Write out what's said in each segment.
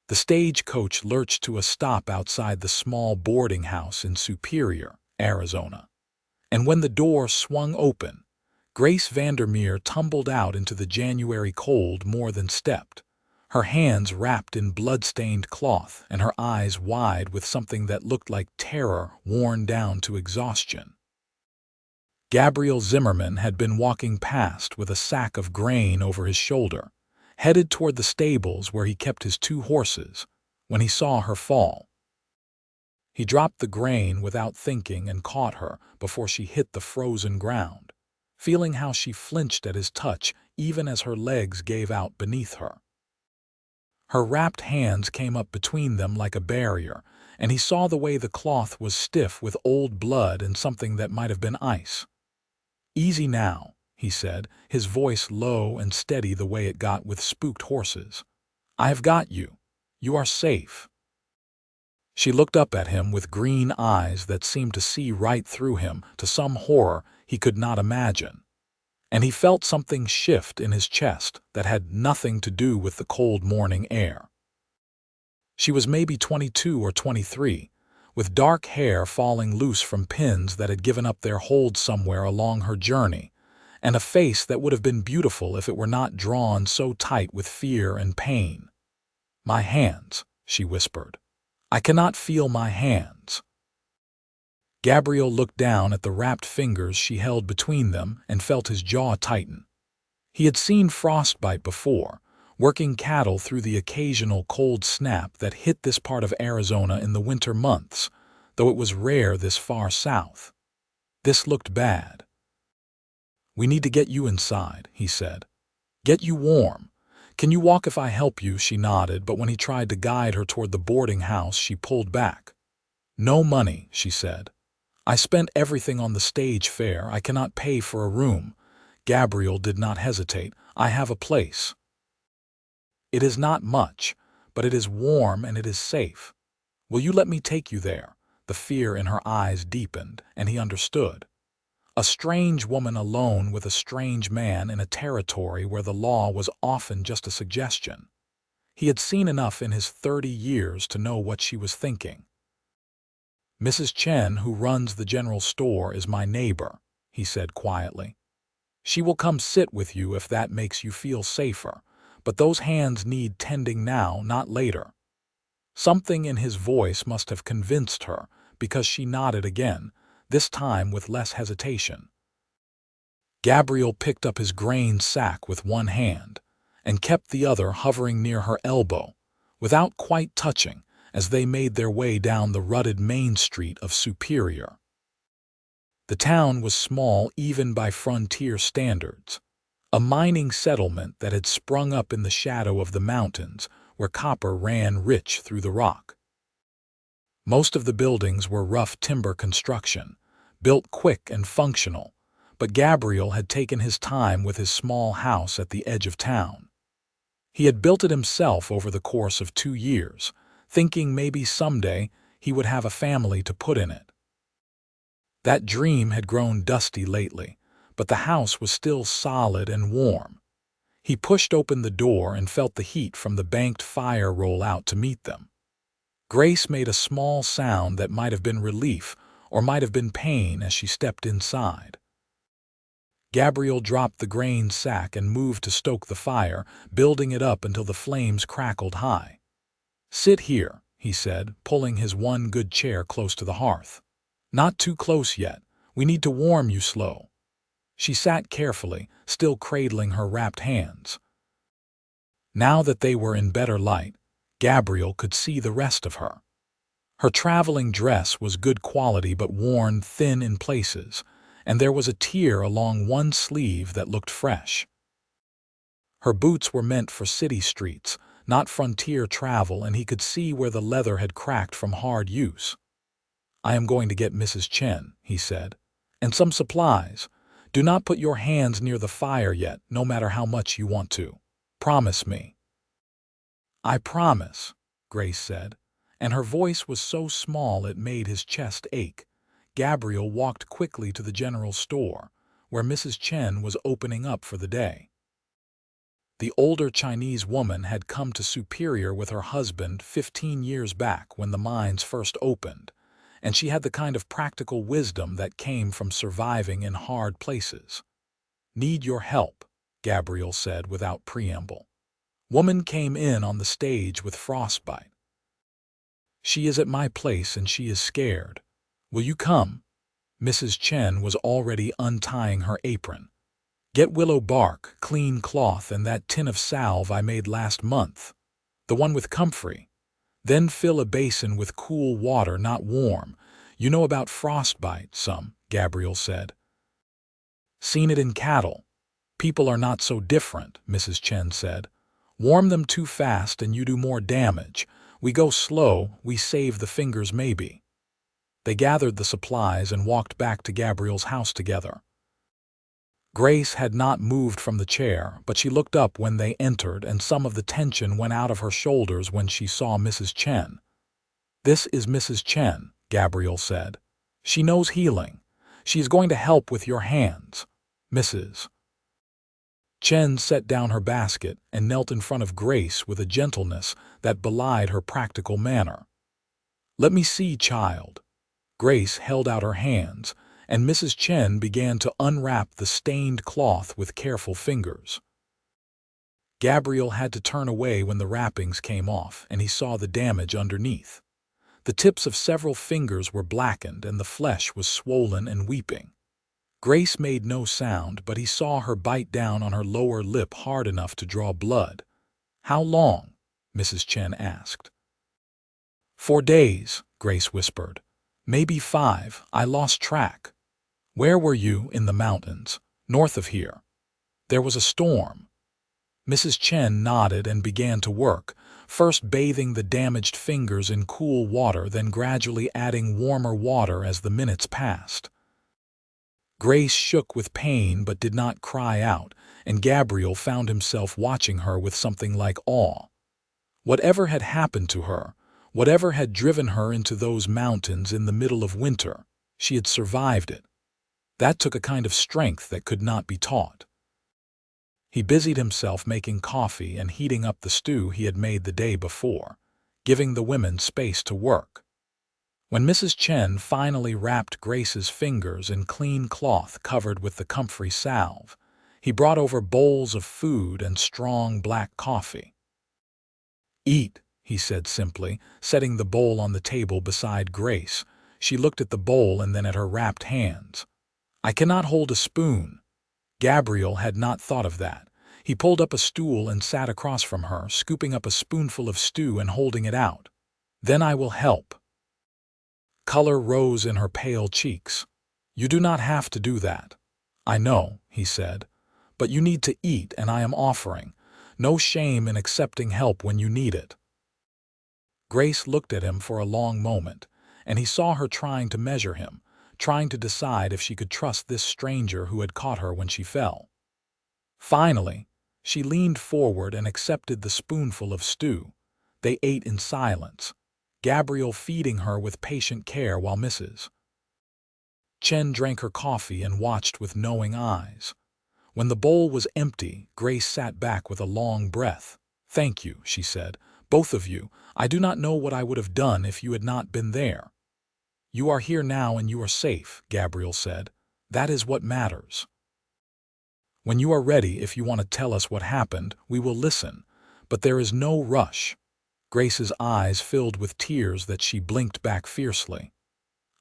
The stagecoach lurched to a stop outside the small boarding house in Superior, Arizona. And when the door swung open, Grace Vandermeer tumbled out into the January cold more than stepped, her hands wrapped in blood-stained cloth and her eyes wide with something that looked like terror worn down to exhaustion. Gabriel Zimmerman had been walking past with a sack of grain over his shoulder, headed toward the stables where he kept his 2 horses, when he saw her fall. He dropped the grain without thinking and caught her before she hit the frozen ground, feeling how she flinched at his touch even as her legs gave out beneath her. Her wrapped hands came up between them like a barrier, and he saw the way the cloth was stiff with old blood and something that might have been ice. "Easy now," he said, his voice low and steady the way it got with spooked horses. "I have got you. You are safe." She looked up at him with green eyes that seemed to see right through him to some horror he could not imagine. And he felt something shift in his chest that had nothing to do with the cold morning air. She was maybe 22 or 23, with dark hair falling loose from pins that had given up their hold somewhere along her journey, and a face that would have been beautiful if it were not drawn so tight with fear and pain. "My hands," she whispered. "I cannot feel my hands." Gabriel looked down at the wrapped fingers she held between them and felt his jaw tighten. He had seen frostbite before, working cattle through the occasional cold snap that hit this part of Arizona in the winter months, though it was rare this far south. This looked bad. "We need to get you inside," he said. "Get you warm. Can you walk if I help you?" She nodded, but when he tried to guide her toward the boarding house, she pulled back. "No money," she said. "I spent everything on the stage fare. I cannot pay for a room." Gabriel did not hesitate. "I have a place. It is not much, but it is warm and it is safe. Will you let me take you there?" The fear in her eyes deepened, and he understood. A strange woman alone with a strange man in a territory where the law was often just a suggestion. He had seen enough in his 30 years to know what she was thinking. "Mrs. Chen, who runs the general store, is my neighbor," he said quietly. "She will come sit with you if that makes you feel safer, but those hands need tending now, not later." Something in his voice must have convinced her, because she nodded again, this time with less hesitation. Gabriel picked up his grain sack with one hand and kept the other hovering near her elbow, without quite touching, as they made their way down the rutted main street of Superior. The town was small even by frontier standards, a mining settlement that had sprung up in the shadow of the mountains where copper ran rich through the rock. Most of the buildings were rough timber construction, built quick and functional, but Gabriel had taken his time with his small house at the edge of town. He had built it himself over the course of 2 years, thinking maybe someday he would have a family to put in it. That dream had grown dusty lately, but the house was still solid and warm. He pushed open the door and felt the heat from the banked fire roll out to meet them. Grace made a small sound that might have been relief or might have been pain as she stepped inside. Gabriel dropped the grain sack and moved to stoke the fire, building it up until the flames crackled high. "Sit here," he said, pulling his one good chair close to the hearth. "Not too close yet. We need to warm you slow." She sat carefully, still cradling her wrapped hands. Now that they were in better light, Gabriel could see the rest of her. Her traveling dress was good quality but worn thin in places, and there was a tear along one sleeve that looked fresh. Her boots were meant for city streets, not frontier travel, and he could see where the leather had cracked from hard use. "I am going to get Mrs. Chen," he said, "and some supplies. Do not put your hands near the fire yet, no matter how much you want to. Promise me." "I promise," Grace said, and her voice was so small it made his chest ache. Gabriel walked quickly to the general store, where Mrs. Chen was opening up for the day. The older Chinese woman had come to Superior with her husband 15 years back when the mines first opened, and she had the kind of practical wisdom that came from surviving in hard places. "Need your help," Gabriel said without preamble. Woman came in on the stage with frostbite. "She is at my place and she is scared. Will you come?" Mrs. Chen was already untying her apron. "Get willow bark, clean cloth, and that tin of salve I made last month, the one with comfrey. Then fill a basin with cool water, not warm. You know about frostbite, some," Gabriel said. "Seen it in cattle. People are not so different," Mrs. Chen said. "Warm them too fast and you do more damage. We go slow, we save the fingers maybe." They gathered the supplies and walked back to Gabriel's house together. Grace had not moved from the chair, but she looked up when they entered, and some of the tension went out of her shoulders when she saw Mrs. Chen. "This is Mrs. Chen," Gabriel said. "She knows healing. She is going to help with your hands." Mrs. Chen set down her basket and knelt in front of Grace with a gentleness that belied her practical manner. "Let me see, child." Grace held out her hands, and Mrs. Chen began to unwrap the stained cloth with careful fingers. Gabriel had to turn away when the wrappings came off, and he saw the damage underneath. The tips of several fingers were blackened, and the flesh was swollen and weeping. Grace made no sound, but he saw her bite down on her lower lip hard enough to draw blood. "How long?" Mrs. Chen asked. "4 days," Grace whispered. "Maybe 5, I lost track." "Where were you?" "In the mountains, north of here. There was a storm." Mrs. Chen nodded and began to work, first bathing the damaged fingers in cool water, then gradually adding warmer water as the minutes passed. Grace shook with pain but did not cry out, and Gabriel found himself watching her with something like awe. Whatever had happened to her, whatever had driven her into those mountains in the middle of winter, she had survived it. That took a kind of strength that could not be taught. He busied himself making coffee and heating up the stew he had made the day before, giving the women space to work. When Mrs. Chen finally wrapped Grace's fingers in clean cloth covered with the comfrey salve, he brought over bowls of food and strong black coffee. "Eat," he said simply, setting the bowl on the table beside Grace. She looked at the bowl and then at her wrapped hands. "I cannot hold a spoon." Gabriel had not thought of that. He pulled up a stool and sat across from her, scooping up a spoonful of stew and holding it out. "Then I will help." Color rose in her pale cheeks. "You do not have to do that." "I know," he said, "but you need to eat, and I am offering. No shame in accepting help when you need it." Grace looked at him for a long moment, and he saw her trying to measure him, trying to decide if she could trust this stranger who had caught her when she fell. Finally, she leaned forward and accepted the spoonful of stew. They ate in silence, Gabriel feeding her with patient care while Mrs. Chen drank her coffee and watched with knowing eyes. When the bowl was empty, Grace sat back with a long breath. "Thank you," she said, "both of you. I do not know what I would have done if you had not been there." "You are here now and you are safe," Gabriel said. "That is what matters. When you are ready, if you want to tell us what happened, we will listen, but there is no rush." Grace's eyes filled with tears that she blinked back fiercely.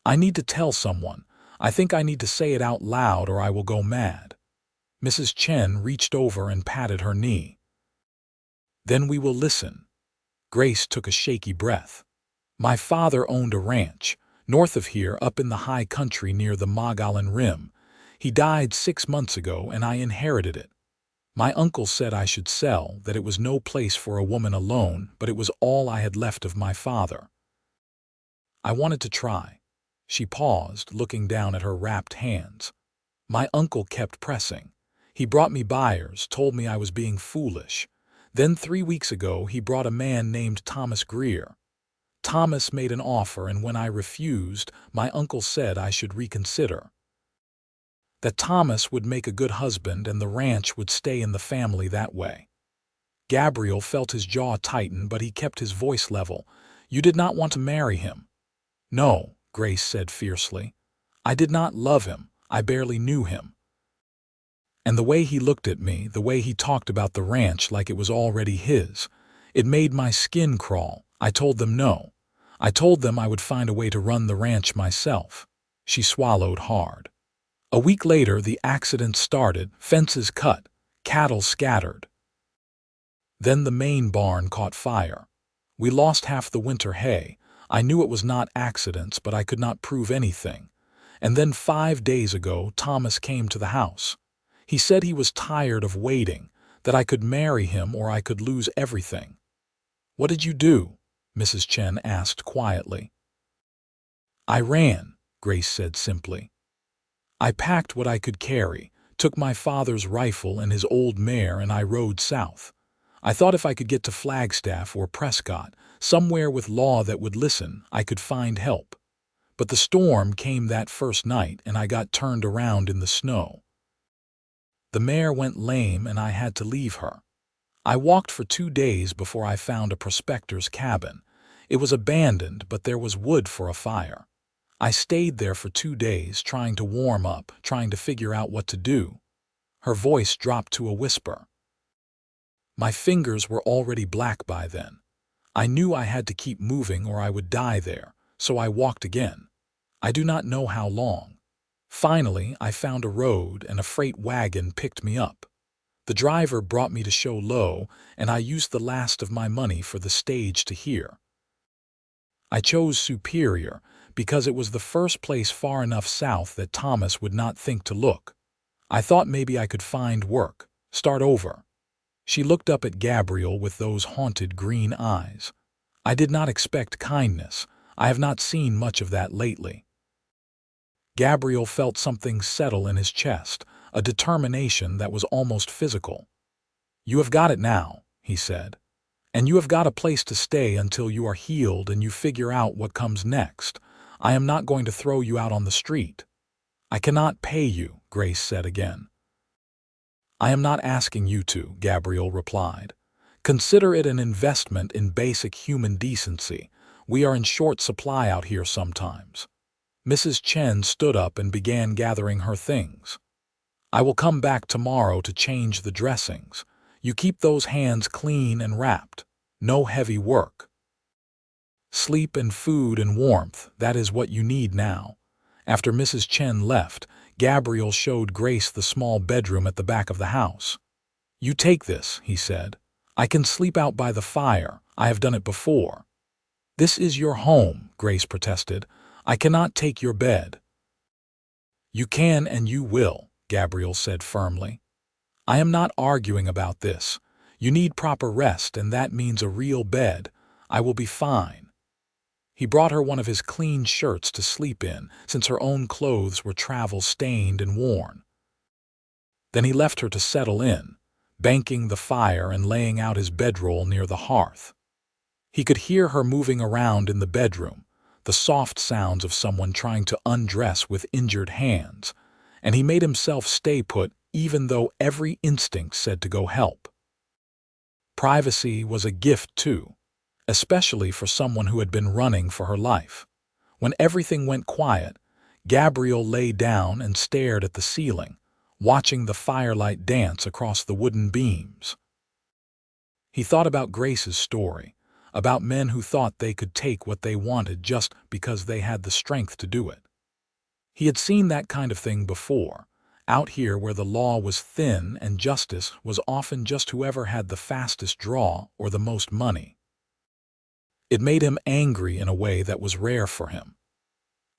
"I need to tell someone. I think I need to say it out loud or I will go mad." Mrs. Chen reached over and patted her knee. "Then we will listen." Grace took a shaky breath. "My father owned a ranch, north of here up in the high country near the Mogollon Rim. He died 6 months ago and I inherited it. My uncle said I should sell, that it was no place for a woman alone, but it was all I had left of my father. I wanted to try." She paused, looking down at her wrapped hands. "My uncle kept pressing. He brought me buyers, told me I was being foolish. Then 3 weeks ago he brought a man named Thomas Greer. Thomas made an offer, and when I refused, my uncle said I should reconsider. That Thomas would make a good husband and the ranch would stay in the family that way. Gabriel felt his jaw tighten, but he kept his voice level. "You did not want to marry him." "No," Grace said fiercely. "I did not love him. I barely knew him. And the way he looked at me, the way he talked about the ranch like it was already his, it made my skin crawl. I told them no. I told them I would find a way to run the ranch myself." She swallowed hard. A week later, the accident started, fences cut, cattle scattered. Then the main barn caught fire. We lost half the winter hay. I knew it was not accidents, but I could not prove anything. And then 5 days ago, Thomas came to the house. He said he was tired of waiting, that I could marry him or I could lose everything. "What did you do?" Mrs. Chen asked quietly. "I ran," Grace said simply. "I packed what I could carry, took my father's rifle and his old mare, and I rode south. I thought if I could get to Flagstaff or Prescott, somewhere with law that would listen, I could find help. But the storm came that first night and I got turned around in the snow. The mare went lame and I had to leave her. I walked for 2 days before I found a prospector's cabin. It was abandoned, but there was wood for a fire. I stayed there for 2 days, trying to warm up, trying to figure out what to do." Her voice dropped to a whisper. "My fingers were already black by then. I knew I had to keep moving or I would die there, so I walked again. I do not know how long. Finally, I found a road and a freight wagon picked me up. The driver brought me to Show Low, and I used the last of my money for the stage to hear. I chose Superior because it was the first place far enough south that Thomas would not think to look. I thought maybe I could find work, start over." She looked up at Gabriel with those haunted green eyes. "I did not expect kindness. I have not seen much of that lately." Gabriel felt something settle in his chest, a determination that was almost physical. "You have got it now," he said. "And you have got a place to stay until you are healed and you figure out what comes next. I am not going to throw you out on the street." "I cannot pay you," Grace said again. "I am not asking you to," Gabriel replied. "Consider it an investment in basic human decency. We are in short supply out here sometimes." Mrs. Chen stood up and began gathering her things. "I will come back tomorrow to change the dressings. You keep those hands clean and wrapped. No heavy work. Sleep and food and warmth, that is what you need now." After Mrs. Chen left, Gabriel showed Grace the small bedroom at the back of the house. "You take this," he said. "I can sleep out by the fire. I have done it before." "This is your home," Grace protested. "I cannot take your bed." "You can and you will," Gabriel said firmly. "I am not arguing about this. You need proper rest, and that means a real bed. I will be fine." He brought her one of his clean shirts to sleep in, since her own clothes were travel-stained and worn. Then he left her to settle in, banking the fire and laying out his bedroll near the hearth. He could hear her moving around in the bedroom, the soft sounds of someone trying to undress with injured hands, and he made himself stay put even though every instinct said to go help. Privacy was a gift too, especially for someone who had been running for her life. When everything went quiet, Gabriel lay down and stared at the ceiling, watching the firelight dance across the wooden beams. He thought about Grace's story, about men who thought they could take what they wanted just because they had the strength to do it. He had seen that kind of thing before, out here where the law was thin and justice was often just whoever had the fastest draw or the most money. It made him angry in a way that was rare for him.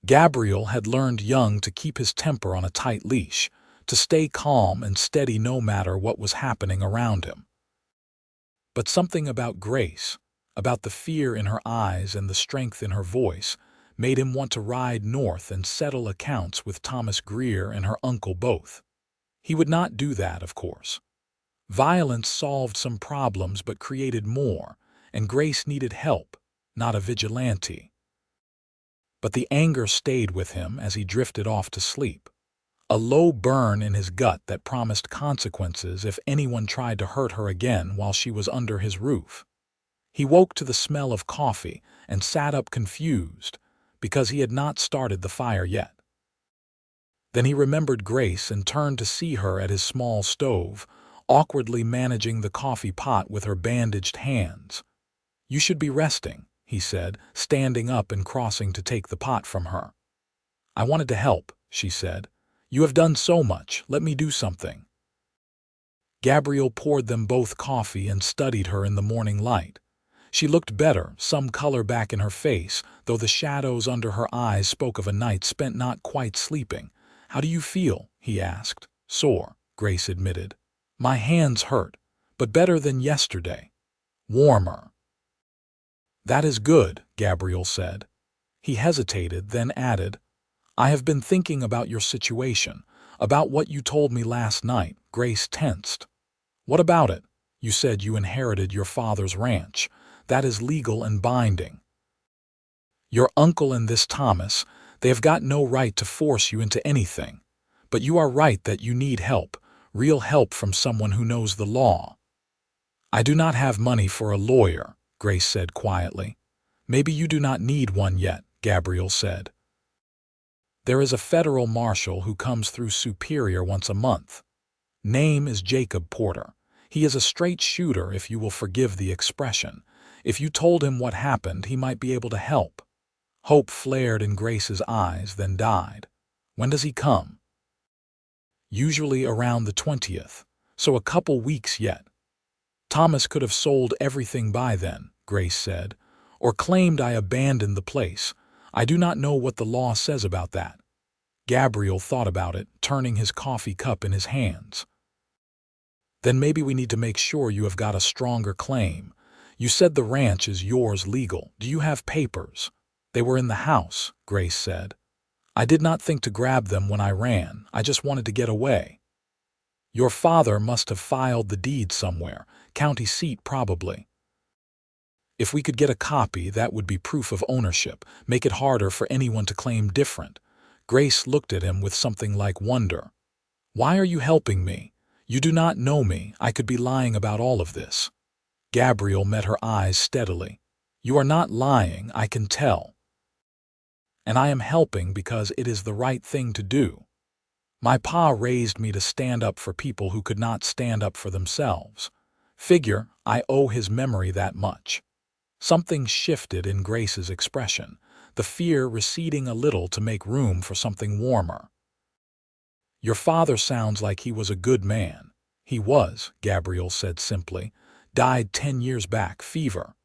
Gabriel had learned young to keep his temper on a tight leash, to stay calm and steady no matter what was happening around him. But something about Grace, about the fear in her eyes and the strength in her voice, made him want to ride north and settle accounts with Thomas Greer and her uncle both. He would not do that, of course. Violence solved some problems but created more, and Grace needed help, not a vigilante. But the anger stayed with him as he drifted off to sleep. a low burn in his gut that promised consequences if anyone tried to hurt her again while she was under his roof. He woke to the smell of coffee and sat up confused because he had not started the fire yet. Then he remembered Grace and turned to see her at his small stove, awkwardly managing the coffee pot with her bandaged hands. "You should be resting," he said, standing up and crossing to take the pot from her. "I wanted to help," she said. "You have done so much. Let me do something." Gabriel poured them both coffee and studied her in the morning light. She looked better, some color back in her face, though the shadows under her eyes spoke of a night spent not quite sleeping. "How do you feel?" he asked. "Sore," Grace admitted. "My hands hurt, but better than yesterday. Warmer." "That is good," Gabriel said. He hesitated, then added, "I have been thinking about your situation, about what you told me last night." Grace tensed. "What about it? You said you inherited your father's ranch. That is legal and binding. Your uncle and this Thomas, they have got no right to force you into anything. But you are right that you need help, real help from someone who knows the law." "I do not have money for a lawyer," Grace said quietly. "Maybe you do not need one yet," Gabriel said. "There is a federal marshal who comes through Superior once a month. Name is Jacob Porter. He is a straight shooter, if you will forgive the expression. If you told him what happened, he might be able to help." Hope flared in Grace's eyes, then died. "When does he come?" "Usually around the 20th, so a couple weeks yet." "Thomas could have sold everything by then," Grace said, "or claimed I abandoned the place. I do not know what the law says about that." Gabriel thought about it, turning his coffee cup in his hands. "Then maybe we need to make sure you have got a stronger claim. You said the ranch is yours legal. Do you have papers?" "They were in the house," Grace said. "I did not think to grab them when I ran. I just wanted to get away." "Your father must have filed the deed somewhere. County seat probably. If we could get a copy, that would be proof of ownership, make it harder for anyone to claim different." Grace looked at him with something like wonder. "Why are you helping me? You do not know me. I could be lying about all of this." Gabriel met her eyes steadily. "You are not lying, I can tell. And I am helping because it is the right thing to do. My pa raised me to stand up for people who could not stand up for themselves. Figure I owe his memory that much." Something shifted in Grace's expression, the fear receding a little to make room for something warmer. "Your father sounds like he was a good man." "He was," Gabriel said simply. "Died 10 years back, fever.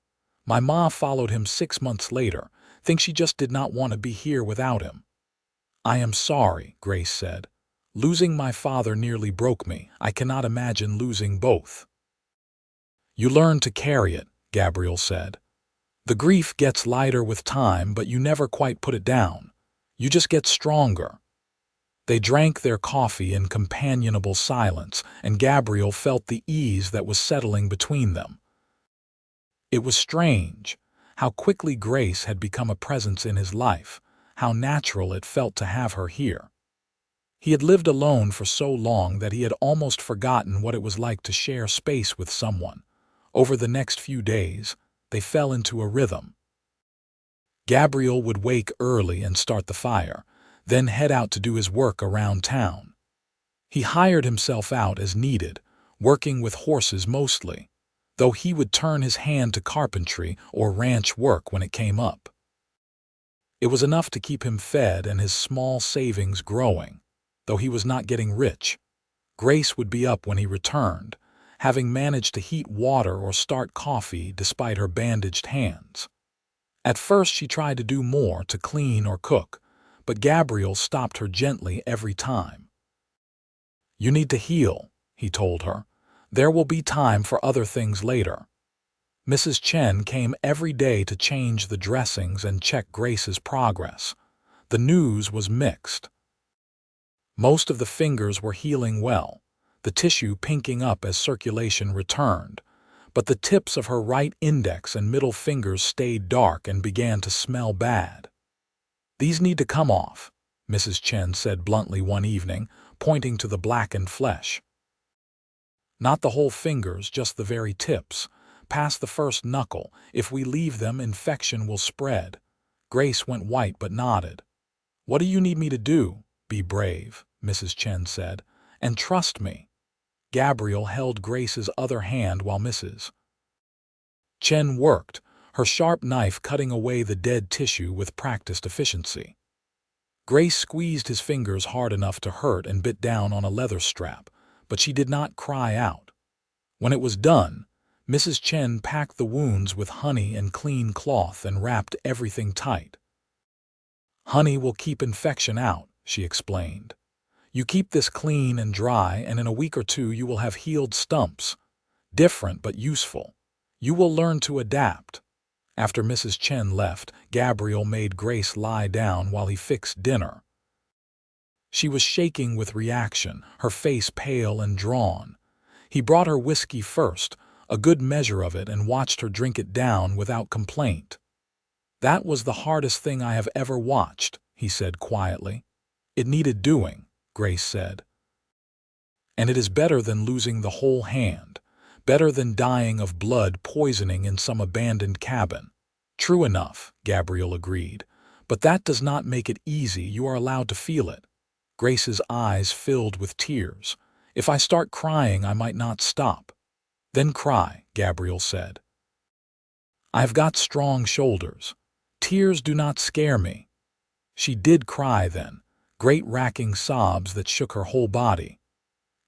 My ma followed him 6 months later. Think she just did not want to be here without him." "I am sorry," Grace said. "Losing my father nearly broke me. I cannot imagine losing both." "You learn to carry it," Gabriel said. "The grief gets lighter with time, but you never quite put it down. You just get stronger." They drank their coffee in companionable silence, and Gabriel felt the ease that was settling between them. It was strange, how quickly Grace had become a presence in his life, how natural it felt to have her here. He had lived alone for so long that he had almost forgotten what it was like to share space with someone. Over the next few days, they fell into a rhythm. Gabriel would wake early and start the fire, then head out to do his work around town. He hired himself out as needed, working with horses mostly, though he would turn his hand to carpentry or ranch work when it came up. It was enough to keep him fed and his small savings growing, though he was not getting rich. Grace would be up when he returned, having managed to heat water or start coffee despite her bandaged hands. At first she tried to do more, to clean or cook, but Gabriel stopped her gently every time. "You need to heal," he told her. "There will be time for other things later." Mrs. Chen came every day to change the dressings and check Grace's progress. The news was mixed. Most of the fingers were healing well, the tissue pinking up as circulation returned, but the tips of her right index and middle fingers stayed dark and began to smell bad. "These need to come off," Mrs. Chen said bluntly one evening, pointing to the blackened flesh. "Not the whole fingers, just the very tips. Past the first knuckle. If we leave them, infection will spread." Grace went white but nodded. "What do you need me to do?" "Be brave," Mrs. Chen said, "and trust me." Gabriel held Grace's other hand while Mrs. Chen worked, her sharp knife cutting away the dead tissue with practiced efficiency. Grace squeezed his fingers hard enough to hurt and bit down on a leather strap, but she did not cry out. When it was done, Mrs. Chen packed the wounds with honey and clean cloth and wrapped everything tight. "Honey will keep infection out," she explained. "You keep this clean and dry, and in a week or two you will have healed stumps. Different but useful. You will learn to adapt." After Mrs. Chen left, Gabriel made Grace lie down while he fixed dinner. She was shaking with reaction, her face pale and drawn. He brought her whiskey first, a good measure of it, and watched her drink it down without complaint. "That was the hardest thing I have ever watched," he said quietly. "It needed doing," Grace said. "And it is better than losing the whole hand, better than dying of blood poisoning in some abandoned cabin." "True enough," Gabriel agreed, "but that does not make it easy. You are allowed to feel it." Grace's eyes filled with tears. "If I start crying, I might not stop." "Then cry," Gabriel said. "I have got strong shoulders. Tears do not scare me." She did cry then, great racking sobs that shook her whole body.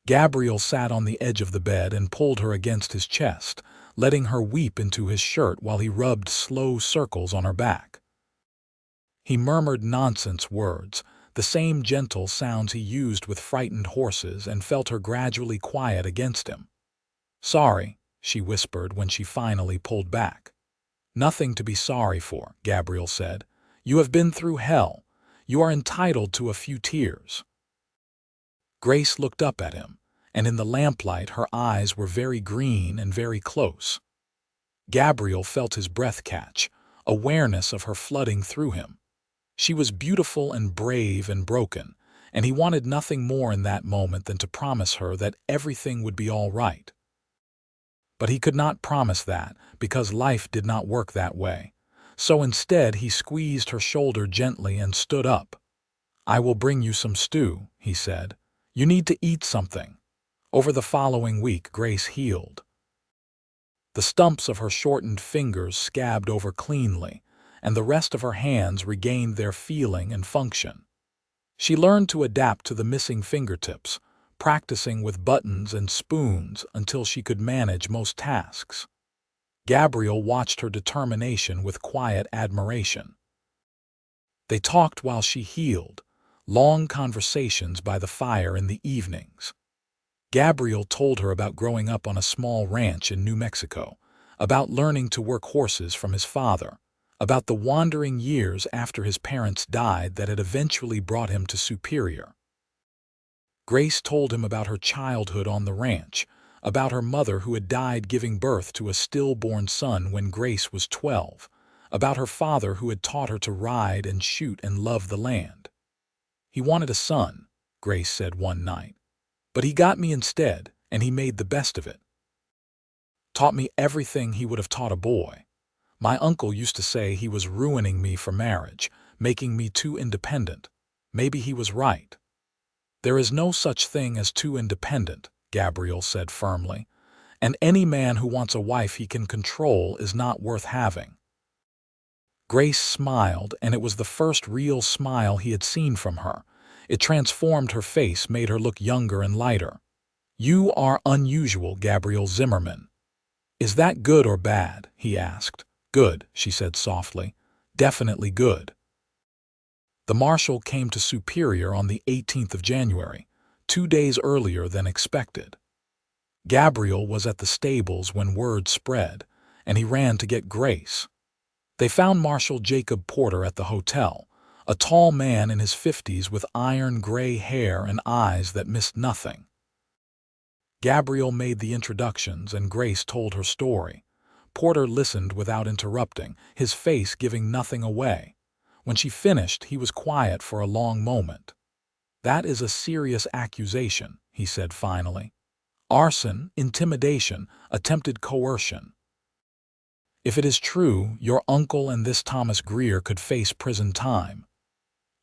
Gabriel sat on the edge of the bed and pulled her against his chest, letting her weep into his shirt while he rubbed slow circles on her back. He murmured nonsense words, the same gentle sounds he used with frightened horses, and felt her gradually quiet against him. "Sorry," she whispered when she finally pulled back. "Nothing to be sorry for," Gabriel said. "You have been through hell. You are entitled to a few tears." Grace looked up at him, and in the lamplight her eyes were very green and very close. Gabriel felt his breath catch, awareness of her flooding through him. She was beautiful and brave and broken, and he wanted nothing more in that moment than to promise her that everything would be all right. But he could not promise that, because life did not work that way. So instead he squeezed her shoulder gently and stood up. "I will bring you some stew," he said. "You need to eat something." Over the following week, Grace healed. The stumps of her shortened fingers scabbed over cleanly, and the rest of her hands regained their feeling and function. She learned to adapt to the missing fingertips, practicing with buttons and spoons until she could manage most tasks. Gabriel watched her determination with quiet admiration. They talked while she healed, long conversations by the fire in the evenings. Gabriel told her about growing up on a small ranch in New Mexico, about learning to work horses from his father, about the wandering years after his parents died that had eventually brought him to Superior. Grace told him about her childhood on the ranch, about her mother who had died giving birth to a stillborn son when Grace was 12, about her father who had taught her to ride and shoot and love the land. "He wanted a son," Grace said one night, "but he got me instead, and he made the best of it. Taught me everything he would have taught a boy. My uncle used to say he was ruining me for marriage, making me too independent. Maybe he was right." "There is no such thing as too independent," Gabriel said firmly, "and any man who wants a wife he can control is not worth having." Grace smiled, and it was the first real smile he had seen from her. It transformed her face, made her look younger and lighter. "You are unusual, Gabriel Zimmerman." "Is that good or bad?" he asked. "Good," she said softly. "Definitely good." The marshal came to Superior on the 18th of January, 2 days earlier than expected. Gabriel was at the stables when word spread, and he ran to get Grace. They found Marshal Jacob Porter at the hotel, a tall man in his 50s with iron gray hair and eyes that missed nothing. Gabriel made the introductions and Grace told her story. Porter listened without interrupting, his face giving nothing away. When she finished, he was quiet for a long moment. "That is a serious accusation," he said finally. "Arson, intimidation, attempted coercion. If it is true, your uncle and this Thomas Greer could face prison time."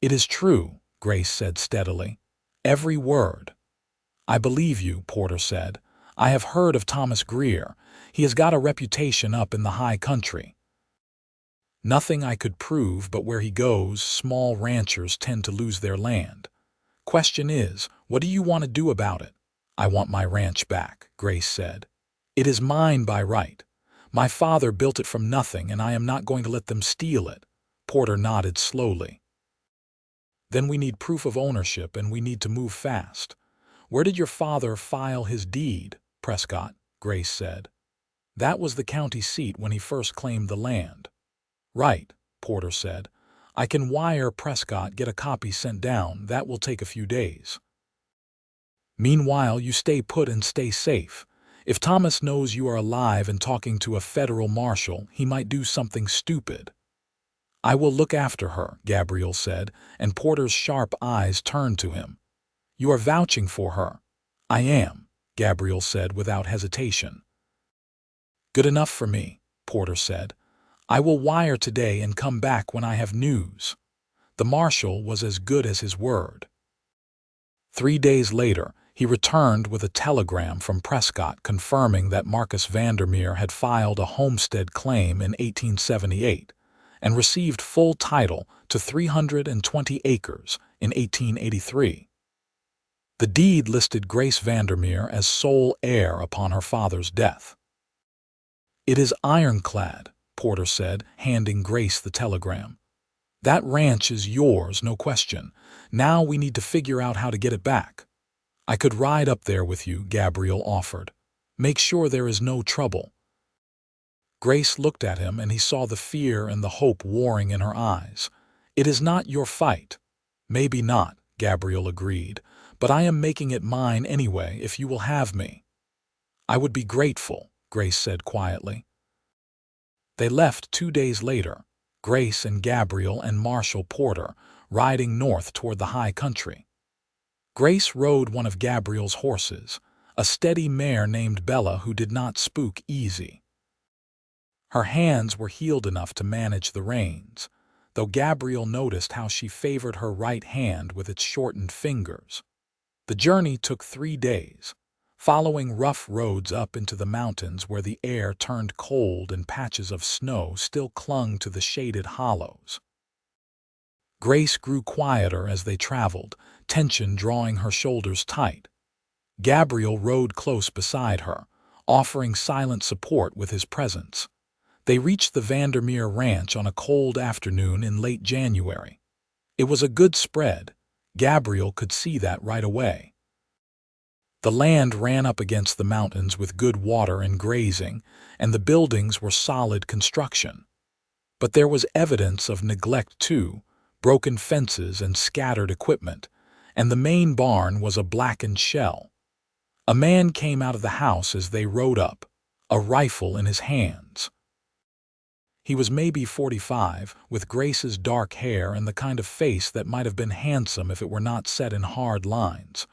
"It is true," Grace said steadily. "Every word." "I believe you," Porter said. "I have heard of Thomas Greer. He has got a reputation up in the high country. Nothing I could prove, but where he goes, small ranchers tend to lose their land. Question is, what do you want to do about it?" "I want my ranch back," Grace said. "It is mine by right. My father built it from nothing, and I am not going to let them steal it." Porter nodded slowly. "Then we need proof of ownership, and we need to move fast." "Where did your father file his deed?" "Prescott," Grace said. "That was the county seat when he first claimed the land." "Right," Porter said. "I can wire Prescott, get a copy sent down. That will take a few days. Meanwhile, you stay put and stay safe. If Thomas knows you are alive and talking to a federal marshal, he might do something stupid." "I will look after her," Gabriel said, and Porter's sharp eyes turned to him. "You are vouching for her." "I am," Gabriel said without hesitation. "Good enough for me," Porter said. "I will wire today and come back when I have news." The marshal was as good as his word. 3 days later, he returned with a telegram from Prescott confirming that Marcus Vandermeer had filed a homestead claim in 1878 and received full title to 320 acres in 1883. The deed listed Grace Vandermeer as sole heir upon her father's death. "It is ironclad," Porter said, handing Grace the telegram. "That ranch is yours, no question. Now we need to figure out how to get it back." "I could ride up there with you," Gabriel offered. "Make sure there is no trouble." Grace looked at him, and he saw the fear and the hope warring in her eyes. "It is not your fight." "Maybe not," Gabriel agreed, "but I am making it mine anyway if you will have me." "I would be grateful," Grace said quietly. They left 2 days later, Grace and Gabriel and Marshal Porter, riding north toward the high country. Grace rode one of Gabriel's horses, a steady mare named Bella who did not spook easy. Her hands were healed enough to manage the reins, though Gabriel noticed how she favored her right hand with its shortened fingers. The journey took 3 days, following rough roads up into the mountains where the air turned cold and patches of snow still clung to the shaded hollows. Grace grew quieter as they traveled, tension drawing her shoulders tight. Gabriel rode close beside her, offering silent support with his presence. They reached the Vandermeer ranch on a cold afternoon in late January. It was a good spread. Gabriel could see that right away. The land ran up against the mountains with good water and grazing, and the buildings were solid construction. But there was evidence of neglect too, broken fences and scattered equipment, and the main barn was a blackened shell. A man came out of the house as they rode up, a rifle in his hands. He was maybe 45, with Grace's dark hair and the kind of face that might have been handsome if it were not set in hard lines.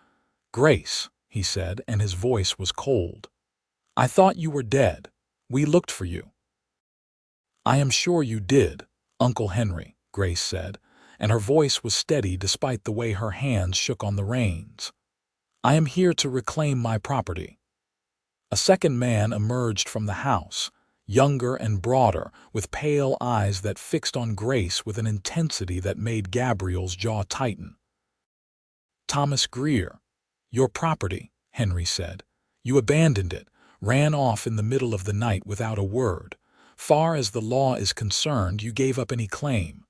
"Grace," he said, and his voice was cold. "I thought you were dead. We looked for you." "I am sure you did, Uncle Henry," Grace said, and her voice was steady despite the way her hands shook on the reins. "I am here to reclaim my property." A second man emerged from the house, younger and broader, with pale eyes that fixed on Grace with an intensity that made Gabriel's jaw tighten. "Thomas Greer. Your property," Henry said. "You abandoned it, ran off in the middle of the night without a word. Far as the law is concerned, you gave up any claim."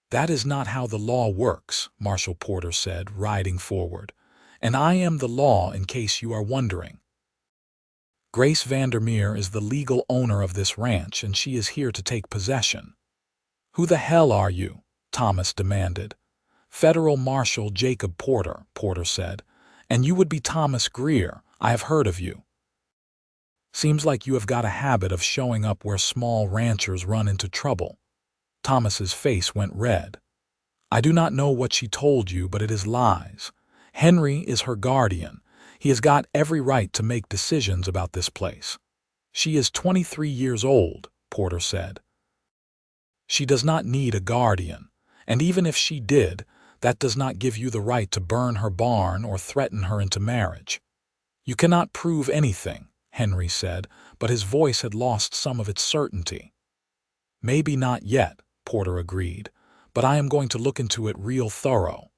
"That is not how the law works," Marshal Porter said, riding forward. "And I am the law in case you are wondering. Grace Vandermeer is the legal owner of this ranch, and she is here to take possession." "Who the hell are you?" Thomas demanded. "Federal Marshal Jacob Porter," Porter said. "And you would be Thomas Greer. I have heard of you. Seems like you have got a habit of showing up where small ranchers run into trouble." Thomas's face went red. I do not know what she told you, but it is lies. Henry is her guardian. He has got every right to make decisions about this place. She is 23 years old, Porter said. She does not need a guardian, and even if she did, that does not give you the right to burn her barn or threaten her into marriage. You cannot prove anything, Henry said, but his voice had lost some of its certainty. Maybe not yet, Porter agreed, but I am going to look into it real thorough.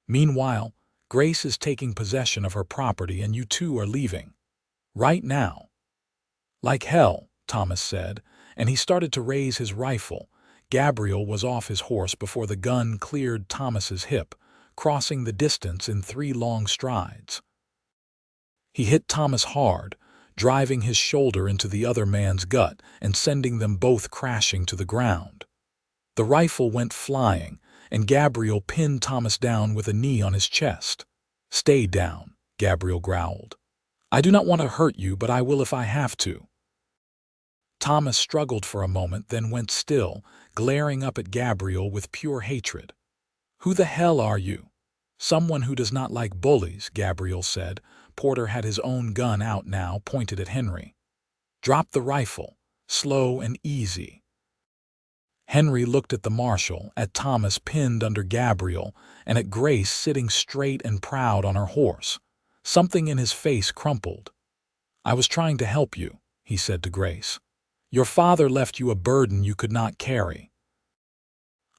Meanwhile, Grace is taking possession of her property and you two are leaving. Right now. Like hell, Thomas said, and he started to raise his rifle. Gabriel was off his horse before the gun cleared Thomas's hip, crossing the distance in 3 long strides. He hit Thomas hard, driving his shoulder into the other man's gut and sending them both crashing to the ground. The rifle went flying, and Gabriel pinned Thomas down with a knee on his chest. Stay down, Gabriel growled. I do not want to hurt you, but I will if I have to. Thomas struggled for a moment, then went still, glaring up at Gabriel with pure hatred. Who the hell are you? Someone who does not like bullies, Gabriel said. Porter had his own gun out now, pointed at Henry. Drop the rifle, slow and easy. Henry looked at the marshal, at Thomas pinned under Gabriel, and at Grace sitting straight and proud on her horse. Something in his face crumpled. I was trying to help you, he said to Grace. Your father left you a burden you could not carry.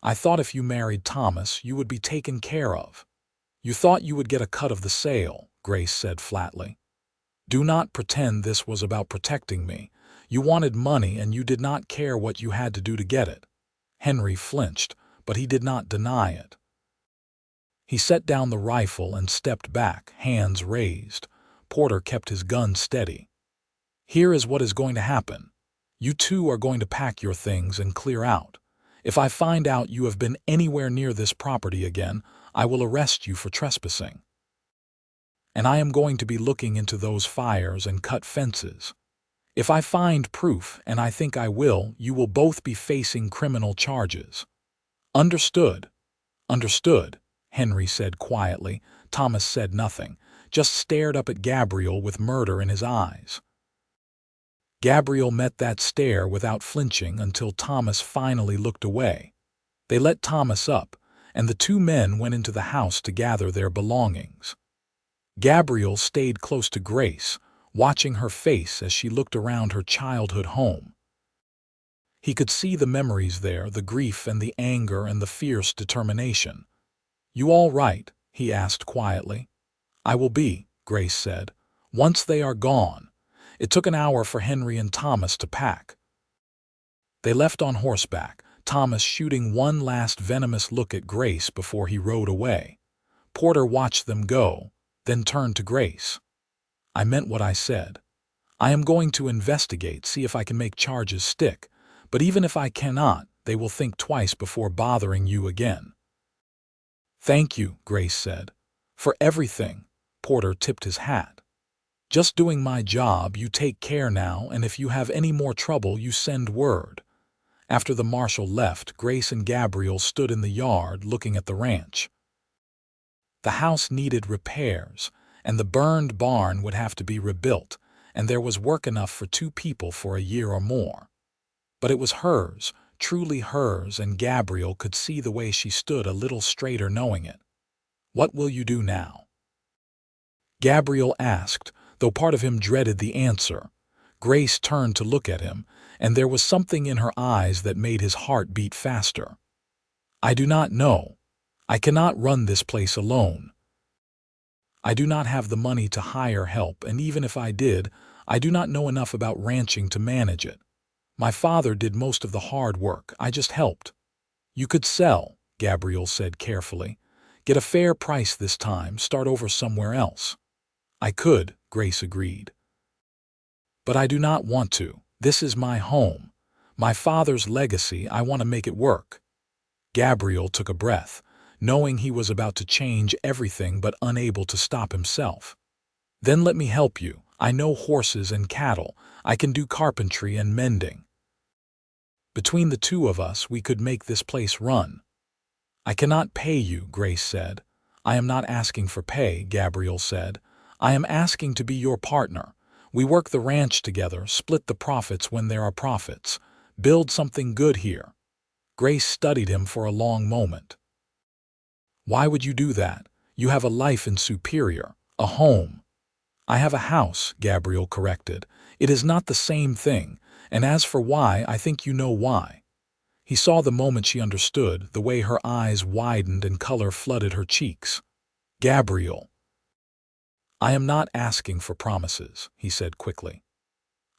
I thought if you married Thomas, you would be taken care of. You thought you would get a cut of the sale, Grace said flatly. Do not pretend this was about protecting me. You wanted money and you did not care what you had to do to get it. Henry flinched, but he did not deny it. He set down the rifle and stepped back, hands raised. Porter kept his gun steady. Here is what is going to happen. You two are going to pack your things and clear out. If I find out you have been anywhere near this property again, I will arrest you for trespassing. And I am going to be looking into those fires and cut fences. If I find proof, and I think I will, you will both be facing criminal charges. Understood? Understood, Henry said quietly. Thomas said nothing, just stared up at Gabriel with murder in his eyes. Gabriel met that stare without flinching until Thomas finally looked away. They let Thomas up, and the 2 men went into the house to gather their belongings. Gabriel stayed close to Grace, watching her face as she looked around her childhood home. He could see the memories there, the grief and the anger and the fierce determination. You all right? He asked quietly. I will be, Grace said, once they are gone. It took an hour for Henry and Thomas to pack. They left on horseback, Thomas shooting one last venomous look at Grace before he rode away. Porter watched them go, then turned to Grace. I meant what I said. I am going to investigate, see if I can make charges stick, but even if I cannot, they will think twice before bothering you again. Thank you, Grace said. For everything. Porter tipped his hat. Just doing my job, you take care now, and if you have any more trouble, you send word. After the marshal left, Grace and Gabriel stood in the yard looking at the ranch. The house needed repairs, and the burned barn would have to be rebuilt, and there was work enough for 2 people for a year or more. But it was hers, truly hers, and Gabriel could see the way she stood a little straighter knowing it. What will you do now? Gabriel asked, though part of him dreaded the answer. Grace turned to look at him, and there was something in her eyes that made his heart beat faster. I do not know. I cannot run this place alone. I do not have the money to hire help, and even if I did, I do not know enough about ranching to manage it. My father did most of the hard work. I just helped. You could sell, Gabriel said carefully. Get a fair price this time, start over somewhere else. I could, Grace agreed. But I do not want to. This is my home. My father's legacy, I want to make it work. Gabriel took a breath, knowing he was about to change everything but unable to stop himself. Then let me help you. I know horses and cattle. I can do carpentry and mending. Between the two of us, we could make this place run." "I cannot pay you," Grace said. "I am not asking for pay," Gabriel said. "I am asking to be your partner. We work the ranch together, split the profits when there are profits, build something good here." Grace studied him for a long moment. "Why would you do that? You have a life in Superior, a home." "I have a house," Gabriel corrected. "It is not the same thing, and as for why, I think you know why." He saw the moment she understood, the way her eyes widened and color flooded her cheeks. "Gabriel." "I am not asking for promises," he said quickly.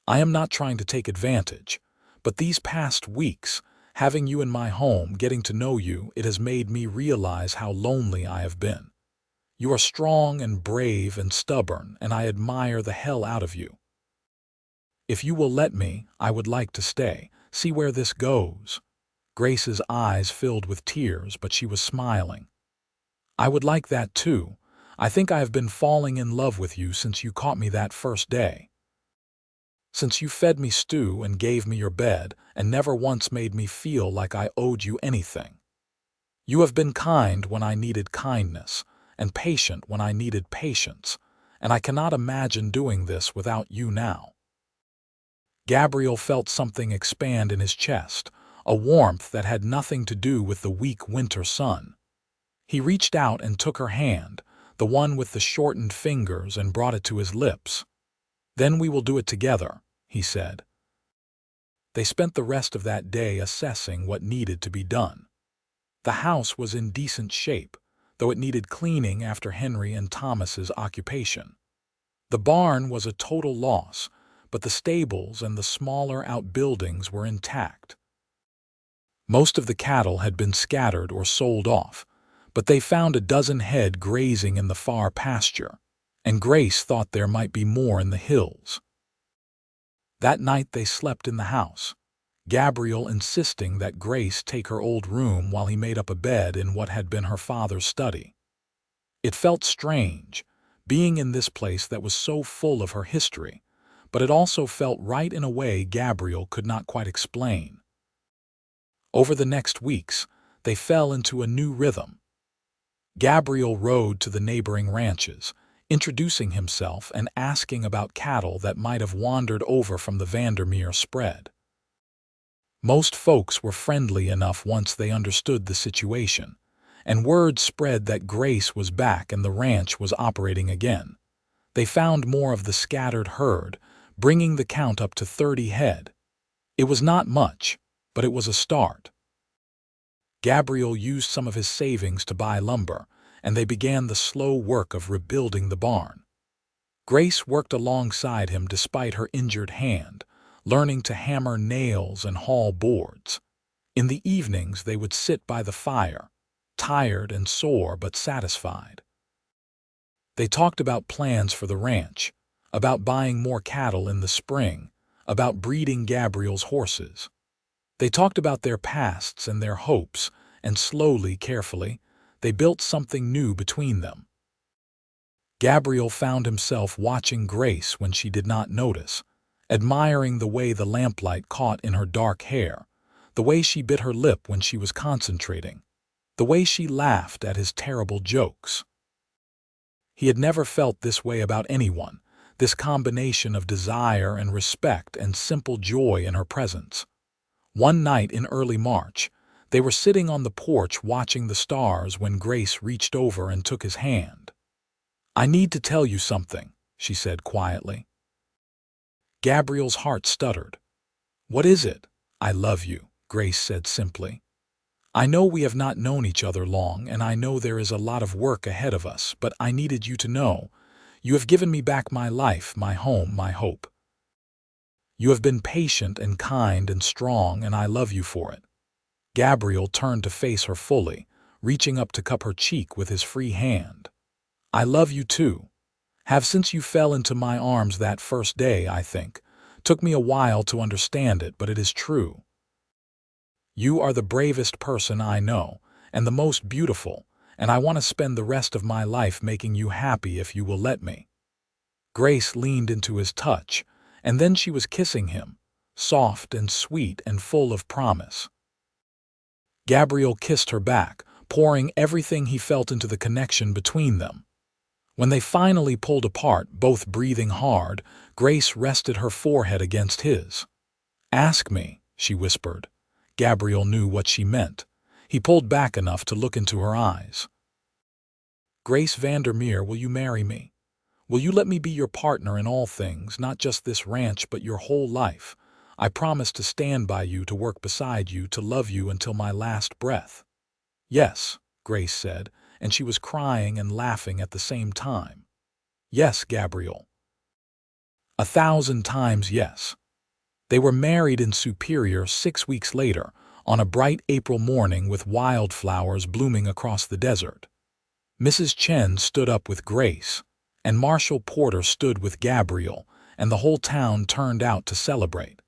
"I am not trying to take advantage, but these past weeks, having you in my home, getting to know you, it has made me realize how lonely I have been. You are strong and brave and stubborn, and I admire the hell out of you. If you will let me, I would like to stay, see where this goes." Grace's eyes filled with tears, but she was smiling. "I would like that too. I think I have been falling in love with you since you caught me that first day. Since you fed me stew and gave me your bed and never once made me feel like I owed you anything. You have been kind when I needed kindness, and patient when I needed patience, and I cannot imagine doing this without you now." Gabriel felt something expand in his chest, a warmth that had nothing to do with the weak winter sun. He reached out and took her hand, the one with the shortened fingers, and brought it to his lips. "Then we will do it together," he said. They spent the rest of that day assessing what needed to be done. The house was in decent shape, though it needed cleaning after Henry and Thomas's occupation. The barn was a total loss, but the stables and the smaller outbuildings were intact. Most of the cattle had been scattered or sold off, but they found a dozen head grazing in the far pasture, and Grace thought there might be more in the hills. That night they slept in the house, Gabriel insisting that Grace take her old room while he made up a bed in what had been her father's study. It felt strange, being in this place that was so full of her history, but it also felt right in a way Gabriel could not quite explain. Over the next weeks, they fell into a new rhythm. Gabriel rode to the neighboring ranches, introducing himself and asking about cattle that might have wandered over from the Vandermeer spread. Most folks were friendly enough once they understood the situation, and word spread that Grace was back and the ranch was operating again. They found more of the scattered herd, bringing the count up to 30 head. It was not much, but it was a start. Gabriel used some of his savings to buy lumber, and they began the slow work of rebuilding the barn. Grace worked alongside him despite her injured hand, learning to hammer nails and haul boards. In the evenings they would sit by the fire, tired and sore but satisfied. They talked about plans for the ranch, about buying more cattle in the spring, about breeding Gabriel's horses. They talked about their pasts and their hopes, and slowly, carefully, they built something new between them. Gabriel found himself watching Grace when she did not notice, admiring the way the lamplight caught in her dark hair, the way she bit her lip when she was concentrating, the way she laughed at his terrible jokes. He had never felt this way about anyone, this combination of desire and respect and simple joy in her presence. One night in early March, they were sitting on the porch watching the stars when Grace reached over and took his hand. "I need to tell you something," she said quietly. Gabriel's heart stuttered. "What is it?" "I love you," Grace said simply. "I know we have not known each other long, and I know there is a lot of work ahead of us, but I needed you to know. You have given me back my life, my home, my hope. You have been patient and kind and strong, and I love you for it." Gabriel turned to face her fully, reaching up to cup her cheek with his free hand. "I love you too. Have since you fell into my arms that first day, I think. Took me a while to understand it, but it is true. You are the bravest person I know, and the most beautiful, and I want to spend the rest of my life making you happy if you will let me." Grace leaned into his touch, and then she was kissing him, soft and sweet and full of promise. Gabriel kissed her back, pouring everything he felt into the connection between them. When they finally pulled apart, both breathing hard, Grace rested her forehead against his. "Ask me," she whispered. Gabriel knew what she meant. He pulled back enough to look into her eyes. "Grace Vandermeer, will you marry me? Will you let me be your partner in all things, not just this ranch but your whole life? I promise to stand by you, to work beside you, to love you until my last breath." "Yes," Grace said, and she was crying and laughing at the same time. "Yes, Gabriel. 1,000 times yes." They were married in Superior 6 weeks later, on a bright April morning with wildflowers blooming across the desert. Mrs. Chen stood up with Grace, and Marshall Porter stood with Gabriel, and the whole town turned out to celebrate.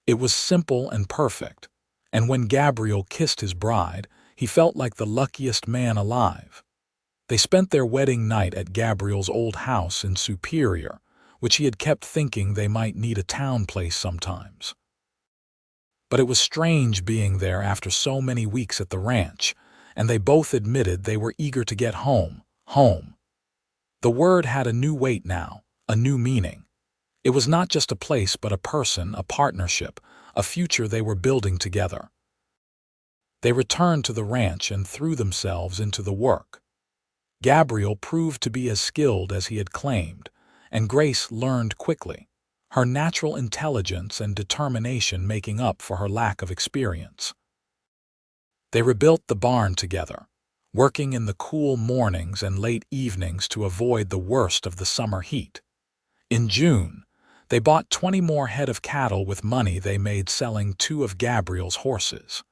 It was simple and perfect, and when Gabriel kissed his bride, he felt like the luckiest man alive. They spent their wedding night at Gabriel's old house in Superior, which he had kept thinking they might need a town place sometimes. But it was strange being there after so many weeks at the ranch, and they both admitted they were eager to get home, home. The word had a new weight now, a new meaning. It was not just a place but a person, a partnership, a future they were building together. They returned to the ranch and threw themselves into the work. Gabriel proved to be as skilled as he had claimed, and Grace learned quickly, her natural intelligence and determination making up for her lack of experience. They rebuilt the barn together, working in the cool mornings and late evenings to avoid the worst of the summer heat. In June, they bought 20 more head of cattle with money they made selling 2 of Gabriel's horses.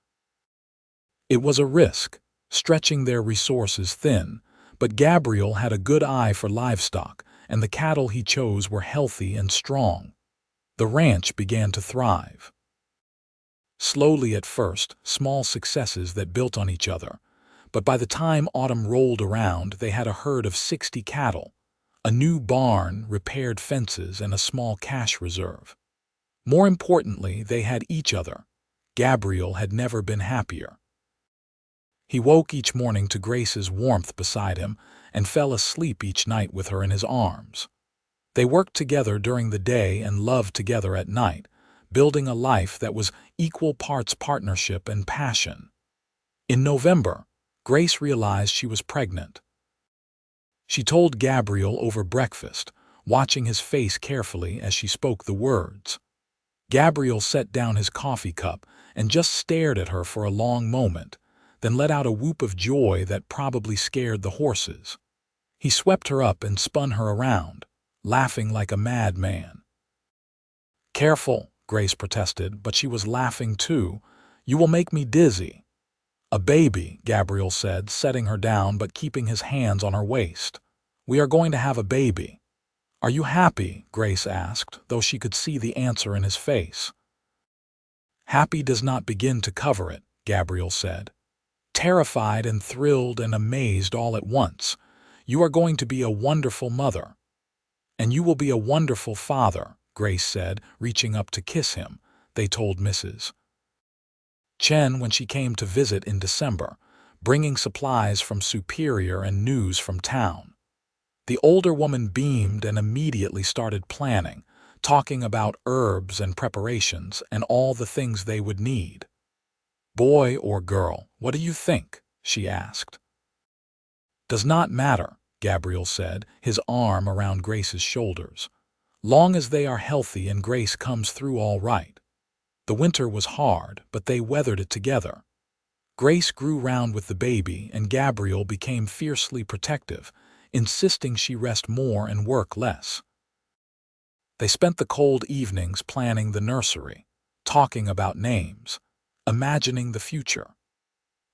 It was a risk, stretching their resources thin, but Gabriel had a good eye for livestock, and the cattle he chose were healthy and strong. The ranch began to thrive. Slowly at first, small successes that built on each other, but by the time autumn rolled around, they had a herd of 60 cattle, a new barn, repaired fences, and a small cash reserve. More importantly, they had each other. Gabriel had never been happier. He woke each morning to Grace's warmth beside him and fell asleep each night with her in his arms. They worked together during the day and loved together at night, building a life that was equal parts partnership and passion. In November, Grace realized she was pregnant. She told Gabriel over breakfast, watching his face carefully as she spoke the words. Gabriel set down his coffee cup and just stared at her for a long moment, then let out a whoop of joy that probably scared the horses. He swept her up and spun her around, laughing like a madman. "Careful," Grace protested, but she was laughing too. "You will make me dizzy." "A baby," Gabriel said, setting her down but keeping his hands on her waist. "We are going to have a baby." "Are you happy?" Grace asked, though she could see the answer in his face. "Happy does not begin to cover it," Gabriel said. "Terrified and thrilled and amazed all at once. You are going to be a wonderful mother." "And you will be a wonderful father," Grace said, reaching up to kiss him, they told Mrs. Chen when she came to visit in December, bringing supplies from Superior and news from town. The older woman beamed and immediately started planning, talking about herbs and preparations and all the things they would need. "Boy or girl, what do you think?" she asked. "Does not matter," Gabriel said, his arm around Grace's shoulders. "Long as they are healthy and Grace comes through all right." The winter was hard, but they weathered it together. Grace grew round with the baby, and Gabriel became fiercely protective, insisting she rest more and work less. They spent the cold evenings planning the nursery, talking about names, imagining the future.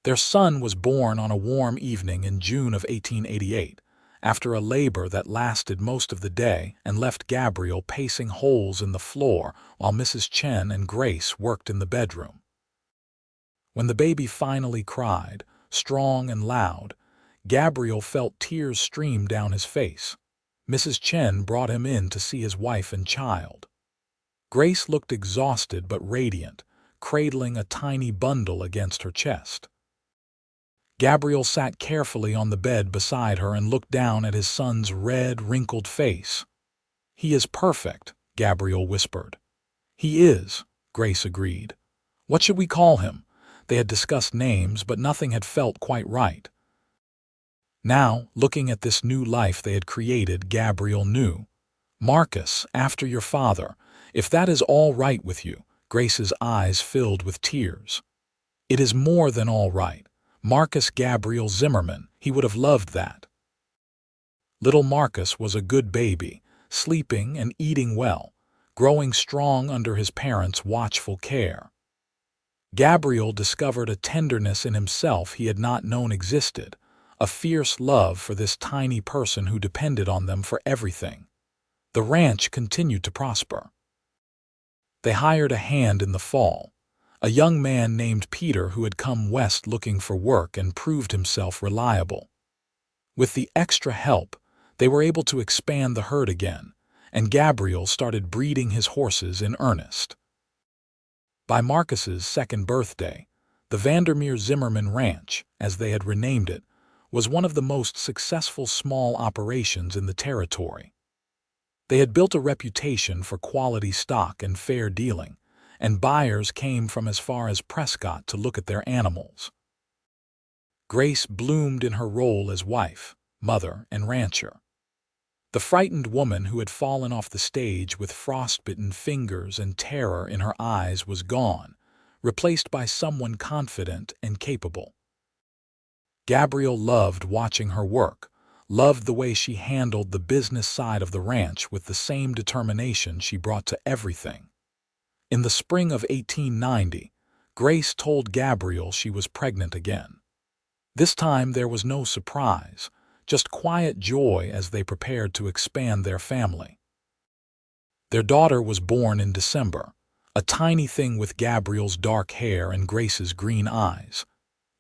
Their son was born on a warm evening in June of 1888, after a labor that lasted most of the day and left Gabriel pacing holes in the floor while Mrs. Chen and Grace worked in the bedroom. When the baby finally cried, strong and loud, Gabriel felt tears stream down his face. Mrs. Chen brought him in to see his wife and child. Grace looked exhausted but radiant, cradling a tiny bundle against her chest. Gabriel sat carefully on the bed beside her and looked down at his son's red, wrinkled face. "He is perfect," Gabriel whispered. "He is," Grace agreed. "What should we call him?" They had discussed names, but nothing had felt quite right. Now, looking at this new life they had created, Gabriel knew. "Marcus, after your father, if that is all right with you." Grace's eyes filled with tears. "It is more than all right. Marcus Gabriel Zimmerman, he would have loved that." Little Marcus was a good baby, sleeping and eating well, growing strong under his parents' watchful care. Gabriel discovered a tenderness in himself he had not known existed, a fierce love for this tiny person who depended on them for everything. The ranch continued to prosper. They hired a hand in the fall, a young man named Peter who had come west looking for work and proved himself reliable. With the extra help, they were able to expand the herd again, and Gabriel started breeding his horses in earnest. By Marcus's second birthday, the Vandermeer Zimmerman Ranch, as they had renamed it, was one of the most successful small operations in the territory. They had built a reputation for quality stock and fair dealing, and buyers came from as far as Prescott to look at their animals. Grace bloomed in her role as wife, mother, and rancher. The frightened woman who had fallen off the stage with frostbitten fingers and terror in her eyes was gone, replaced by someone confident and capable. Gabriel loved watching her work, loved the way she handled the business side of the ranch with the same determination she brought to everything. In the spring of 1890, Grace told Gabriel she was pregnant again. This time there was no surprise, just quiet joy as they prepared to expand their family. Their daughter was born in December, a tiny thing with Gabriel's dark hair and Grace's green eyes.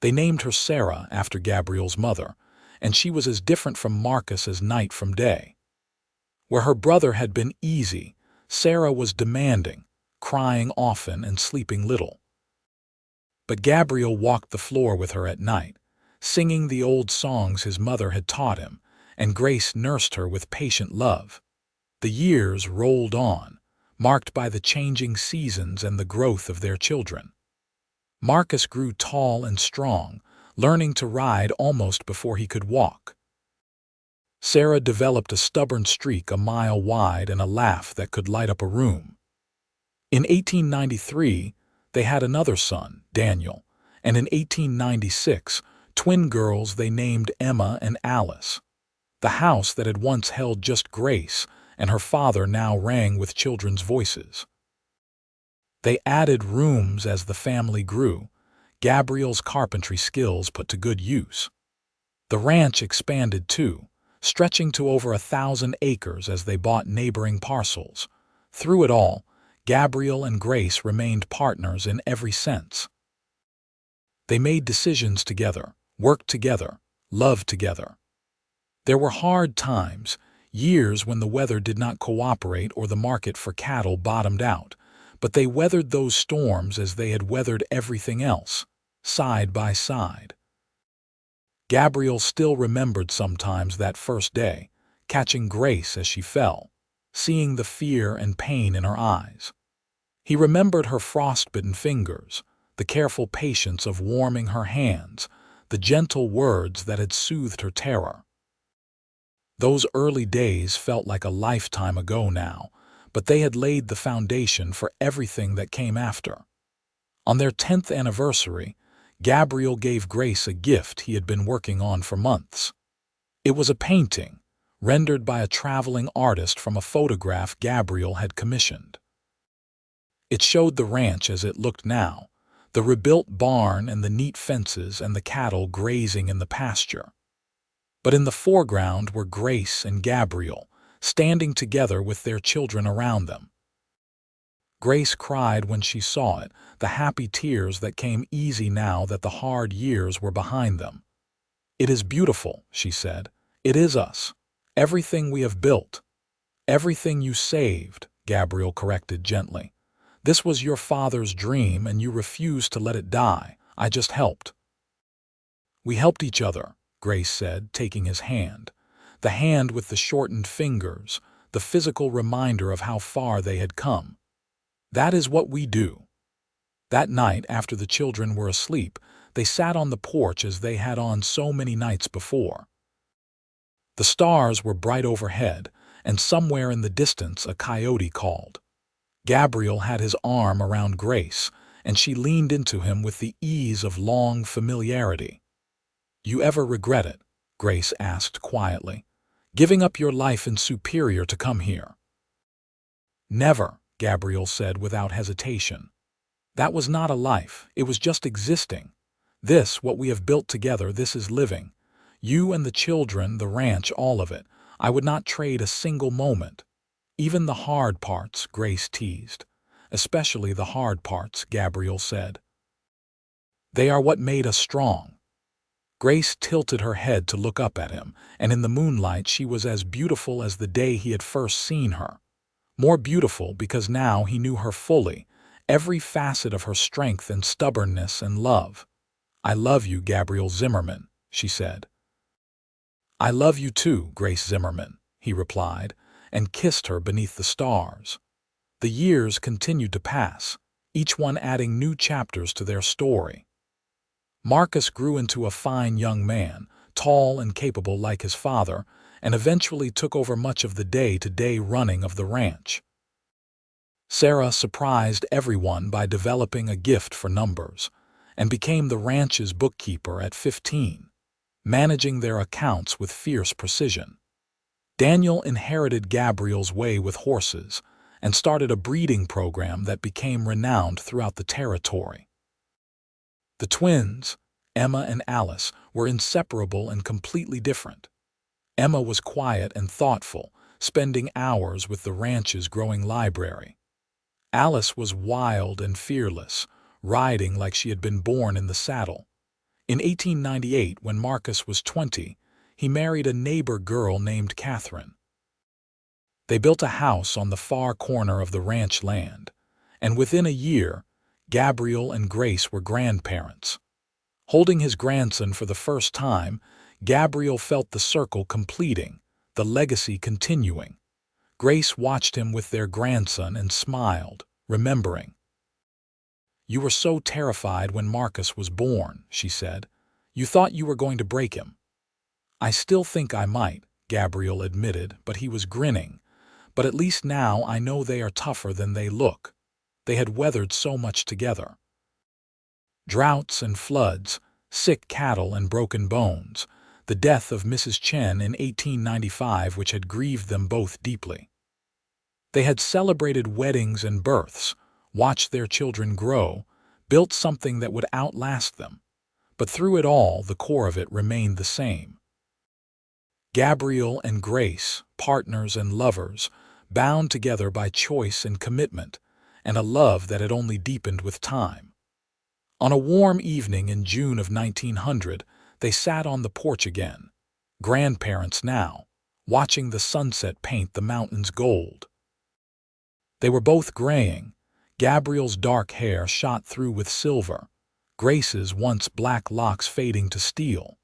They named her Sarah after Gabriel's mother, and she was as different from Marcus as night from day. Where her brother had been easy, Sarah was demanding, crying often and sleeping little. But Gabriel walked the floor with her at night, singing the old songs his mother had taught him, and Grace nursed her with patient love. The years rolled on, marked by the changing seasons and the growth of their children. Marcus grew tall and strong, learning to ride almost before he could walk. Sarah developed a stubborn streak a mile wide and a laugh that could light up a room. In 1893, they had another son, Daniel, and in 1896, twin girls they named Emma and Alice. The house that had once held just Grace and her father now rang with children's voices. They added rooms as the family grew, Gabriel's carpentry skills put to good use. The ranch expanded too, stretching to over 1,000 acres as they bought neighboring parcels. Through it all, Gabriel and Grace remained partners in every sense. They made decisions together, worked together, loved together. There were hard times, years when the weather did not cooperate or the market for cattle bottomed out, but they weathered those storms as they had weathered everything else, side by side. Gabriel still remembered sometimes that first day, catching Grace as she fell, seeing the fear and pain in her eyes. He remembered her frostbitten fingers, the careful patience of warming her hands, the gentle words that had soothed her terror. Those early days felt like a lifetime ago now, but they had laid the foundation for everything that came after. On their 10th anniversary, Gabriel gave Grace a gift he had been working on for months. It was a painting, rendered by a traveling artist from a photograph Gabriel had commissioned. It showed the ranch as it looked now, the rebuilt barn and the neat fences and the cattle grazing in the pasture. But in the foreground were Grace and Gabriel, standing together with their children around them. Grace cried when she saw it, the happy tears that came easy now that the hard years were behind them. "It is beautiful," she said. "It is us. Everything we have built. Everything you saved," Gabriel corrected gently. "This was your father's dream and you refused to let it die. I just helped." "We helped each other," Grace said, taking his hand. The hand with the shortened fingers, the physical reminder of how far they had come. "That is what we do." That night, after the children were asleep, they sat on the porch as they had on so many nights before. The stars were bright overhead, and somewhere in the distance a coyote called. Gabriel had his arm around Grace, and she leaned into him with the ease of long familiarity. "You ever regret it?" Grace asked quietly. "Giving up your life in Superior to come here?" "Never," Gabriel said without hesitation. "That was not a life, it was just existing. This, what we have built together, this is living. You and the children, the ranch, all of it. I would not trade a single moment." "Even the hard parts," Grace teased. "Especially the hard parts," Gabriel said. "They are what made us strong." Grace tilted her head to look up at him, and in the moonlight she was as beautiful as the day he had first seen her. More beautiful because now he knew her fully, every facet of her strength and stubbornness and love. "I love you, Gabriel Zimmerman," she said. "I love you too, Grace Zimmerman," he replied, and kissed her beneath the stars. The years continued to pass, each one adding new chapters to their story. Marcus grew into a fine young man, tall and capable like his father, and eventually took over much of the day-to-day running of the ranch. Sarah surprised everyone by developing a gift for numbers, and became the ranch's bookkeeper at 15, managing their accounts with fierce precision. Daniel inherited Gabriel's way with horses, and started a breeding program that became renowned throughout the territory. The twins, Emma and Alice, were inseparable and completely different. Emma was quiet and thoughtful, spending hours with the ranch's growing library. Alice was wild and fearless, riding like she had been born in the saddle. In 1898, when Marcus was 20, he married a neighbor girl named Catherine. They built a house on the far corner of the ranch land, and within a year, Gabriel and Grace were grandparents. Holding his grandson for the first time, Gabriel felt the circle completing, the legacy continuing. Grace watched him with their grandson and smiled, remembering. "You were so terrified when Marcus was born," she said. "You thought you were going to break him." "I still think I might," Gabriel admitted, but he was grinning. "But at least now I know they are tougher than they look." They had weathered so much together. Droughts and floods, sick cattle and broken bones, the death of Mrs. Chen in 1895 which had grieved them both deeply. They had celebrated weddings and births, watched their children grow, built something that would outlast them. But through it all, the core of it remained the same. Gabriel and Grace, partners and lovers, bound together by choice and commitment, and a love that had only deepened with time. On a warm evening in June of 1900, they sat on the porch again, grandparents now, watching the sunset paint the mountains gold. They were both graying, Gabriel's dark hair shot through with silver, Grace's once black locks fading to steel.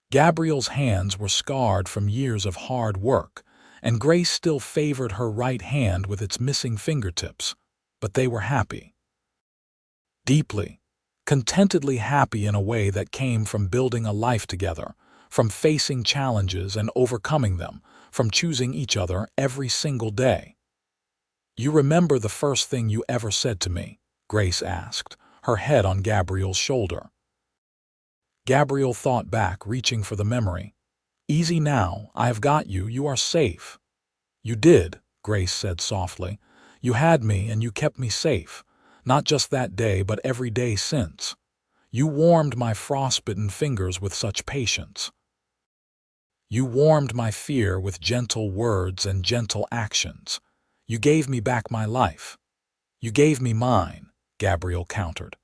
Gabriel's hands were scarred from years of hard work, and Grace still favored her right hand with its missing fingertips, but they were happy. Deeply, contentedly happy in a way that came from building a life together, from facing challenges and overcoming them, from choosing each other every single day. "You remember the first thing you ever said to me?" Grace asked, her head on Gabriel's shoulder. Gabriel thought back, reaching for the memory. "Easy now, I have got you, you are safe." "You did," Grace said softly. "You had me and you kept me safe, not just that day but every day since. You warmed my frostbitten fingers with such patience. You warmed my fear with gentle words and gentle actions. You gave me back my life." "You gave me mine," Gabriel countered.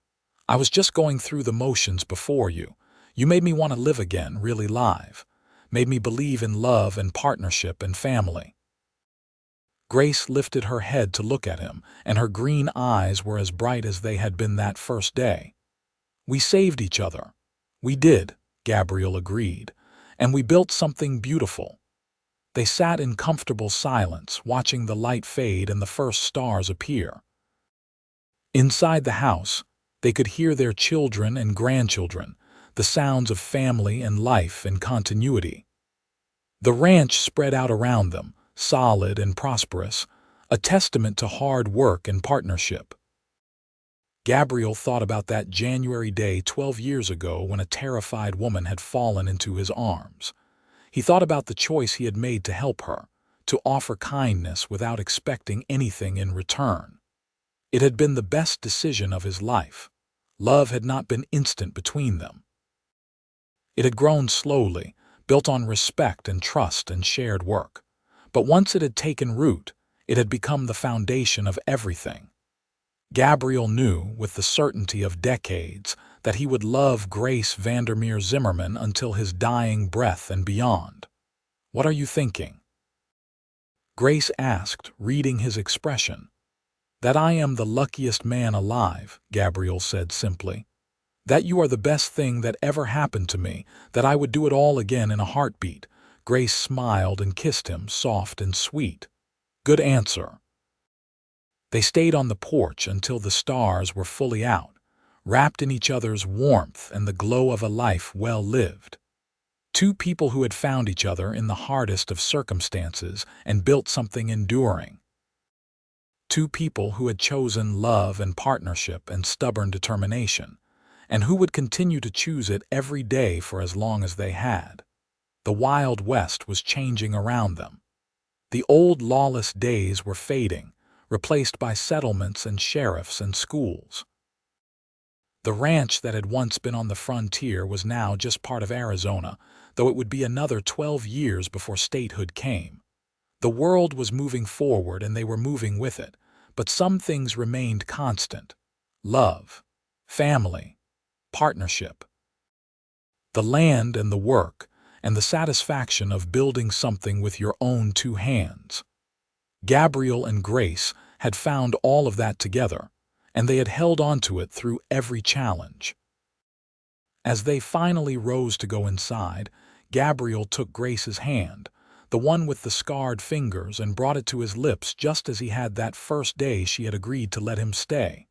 "I was just going through the motions before you. You made me want to live again, really live. Made me believe in love and partnership and family." Grace lifted her head to look at him, and her green eyes were as bright as they had been that first day. "We saved each other." "We did," Gabriel agreed, "and we built something beautiful." They sat in comfortable silence, watching the light fade and the first stars appear. Inside the house, they could hear their children and grandchildren, the sounds of family and life in continuity. The ranch spread out around them, solid and prosperous, a testament to hard work and partnership. Gabriel thought about that January day 12 years ago when a terrified woman had fallen into his arms. He thought about the choice he had made to help her, to offer kindness without expecting anything in return. It had been the best decision of his life. Love had not been instant between them. It had grown slowly, built on respect and trust and shared work. But once it had taken root, it had become the foundation of everything. Gabriel knew, with the certainty of decades, that he would love Grace Vandermeer Zimmerman until his dying breath and beyond. "What are you thinking?" Grace asked, reading his expression. "That I am the luckiest man alive," Gabriel said simply. "That you are the best thing that ever happened to me, that I would do it all again in a heartbeat." Grace smiled and kissed him, soft and sweet. "Good answer." They stayed on the porch until the stars were fully out, wrapped in each other's warmth and the glow of a life well lived. Two people who had found each other in the hardest of circumstances and built something enduring. Two people who had chosen love and partnership and stubborn determination, and who would continue to choose it every day for as long as they had. The Wild West was changing around them. The old lawless days were fading, replaced by settlements and sheriffs and schools. The ranch that had once been on the frontier was now just part of Arizona, though it would be another 12 years before statehood came. The world was moving forward and they were moving with it, but some things remained constant: love, family, partnership. The land and the work, and the satisfaction of building something with your own two hands. Gabriel and Grace had found all of that together, and they had held on to it through every challenge. As they finally rose to go inside, Gabriel took Grace's hand, the one with the scarred fingers, and brought it to his lips just as he had that first day she had agreed to let him stay.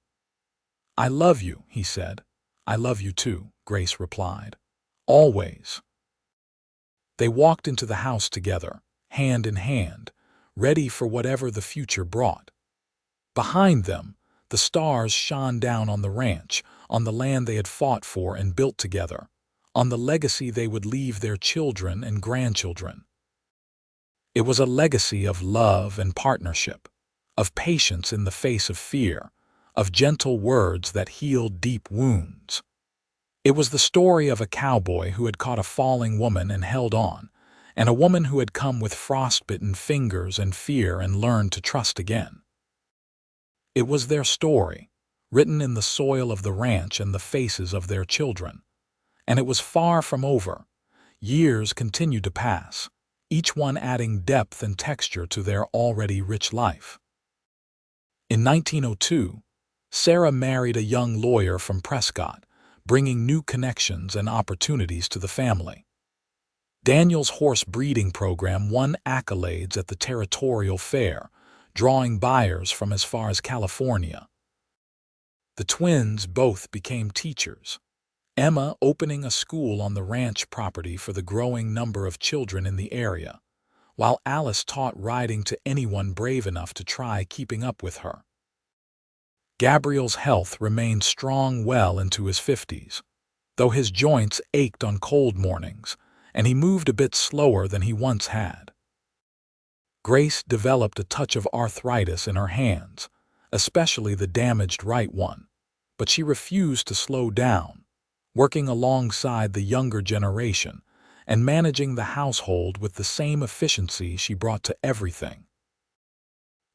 "I love you," he said. "I love you too," Grace replied. "Always." They walked into the house together, hand in hand, ready for whatever the future brought. Behind them, the stars shone down on the ranch, on the land they had fought for and built together, on the legacy they would leave their children and grandchildren. It was a legacy of love and partnership, of patience in the face of fear, of gentle words that healed deep wounds. It was the story of a cowboy who had caught a falling woman and held on, and a woman who had come with frostbitten fingers and fear and learned to trust again. It was their story, written in the soil of the ranch and the faces of their children. And it was far from over. Years continued to pass, each one adding depth and texture to their already rich life. In 1902, Sarah married a young lawyer from Prescott, bringing new connections and opportunities to the family. Daniel's horse breeding program won accolades at the territorial fair, drawing buyers from as far as California. The twins both became teachers, Emma opening a school on the ranch property for the growing number of children in the area, while Alice taught riding to anyone brave enough to try keeping up with her. Gabriel's health remained strong well into his 50s, though his joints ached on cold mornings, and he moved a bit slower than he once had. Grace developed a touch of arthritis in her hands, especially the damaged right one, but she refused to slow down, working alongside the younger generation and managing the household with the same efficiency she brought to everything.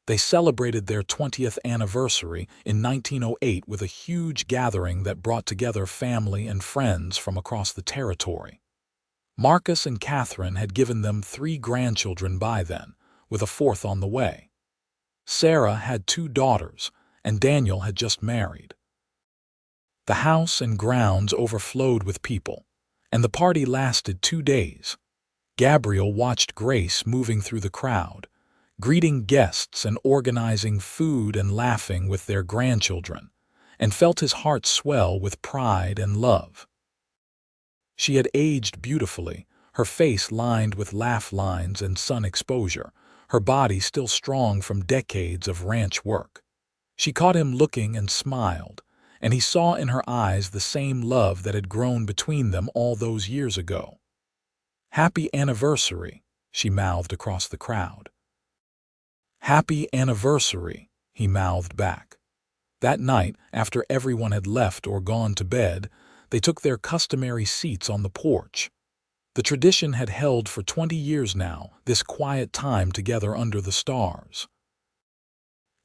They celebrated their 20th anniversary in 1908 with a huge gathering that brought together family and friends from across the territory. Marcus and Catherine had given them 3 grandchildren by then, with a 4th on the way. Sarah had 2 daughters, and Daniel had just married. The house and grounds overflowed with people, and the party lasted 2 days. Gabriel watched Grace moving through the crowd, greeting guests and organizing food and laughing with their grandchildren, and felt his heart swell with pride and love. She had aged beautifully, her face lined with laugh lines and sun exposure, her body still strong from decades of ranch work. She caught him looking and smiled, and he saw in her eyes the same love that had grown between them all those years ago. "Happy anniversary," she mouthed across the crowd. "Happy anniversary," he mouthed back. That night, after everyone had left or gone to bed, they took their customary seats on the porch. The tradition had held for 20 years now, this quiet time together under the stars.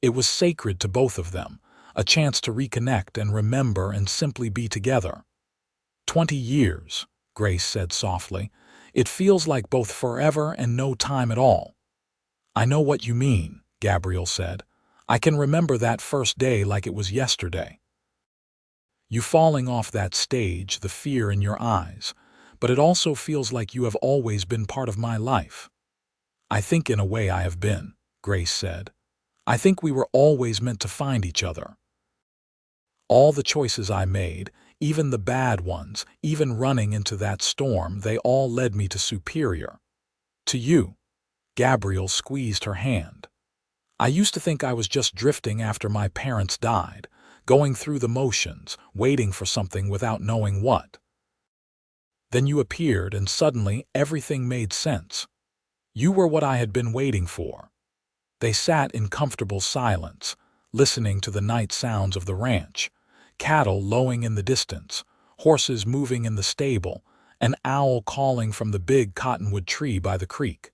It was sacred to both of them, a chance to reconnect and remember and simply be together. 20 years, Grace said softly. It feels like both forever and no time at all. "I know what you mean," Gabriel said. "I can remember that first day like it was yesterday. You falling off that stage, the fear in your eyes, but it also feels like you have always been part of my life." "I think in a way I have been," Grace said. "I think we were always meant to find each other. All the choices I made, even the bad ones, even running into that storm, they all led me to Superior. To you." Gabriel squeezed her hand. "I used to think I was just drifting after my parents died, going through the motions, waiting for something without knowing what. Then you appeared and suddenly everything made sense. You were what I had been waiting for." They sat in comfortable silence, listening to the night sounds of the ranch, cattle lowing in the distance, horses moving in the stable, an owl calling from the big cottonwood tree by the creek.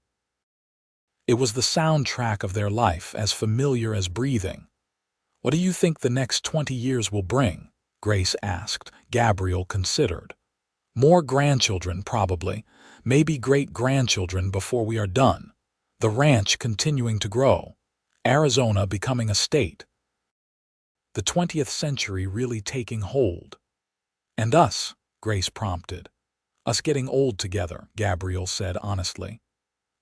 It was the soundtrack of their life, as familiar as breathing. "What do you think the next 20 years will bring?" Grace asked. Gabriel considered. "More grandchildren, probably, maybe great-grandchildren before we are done. The ranch continuing to grow. Arizona becoming a state. The 20th century really taking hold." "And us," Grace prompted. "Us getting old together," Gabriel said honestly.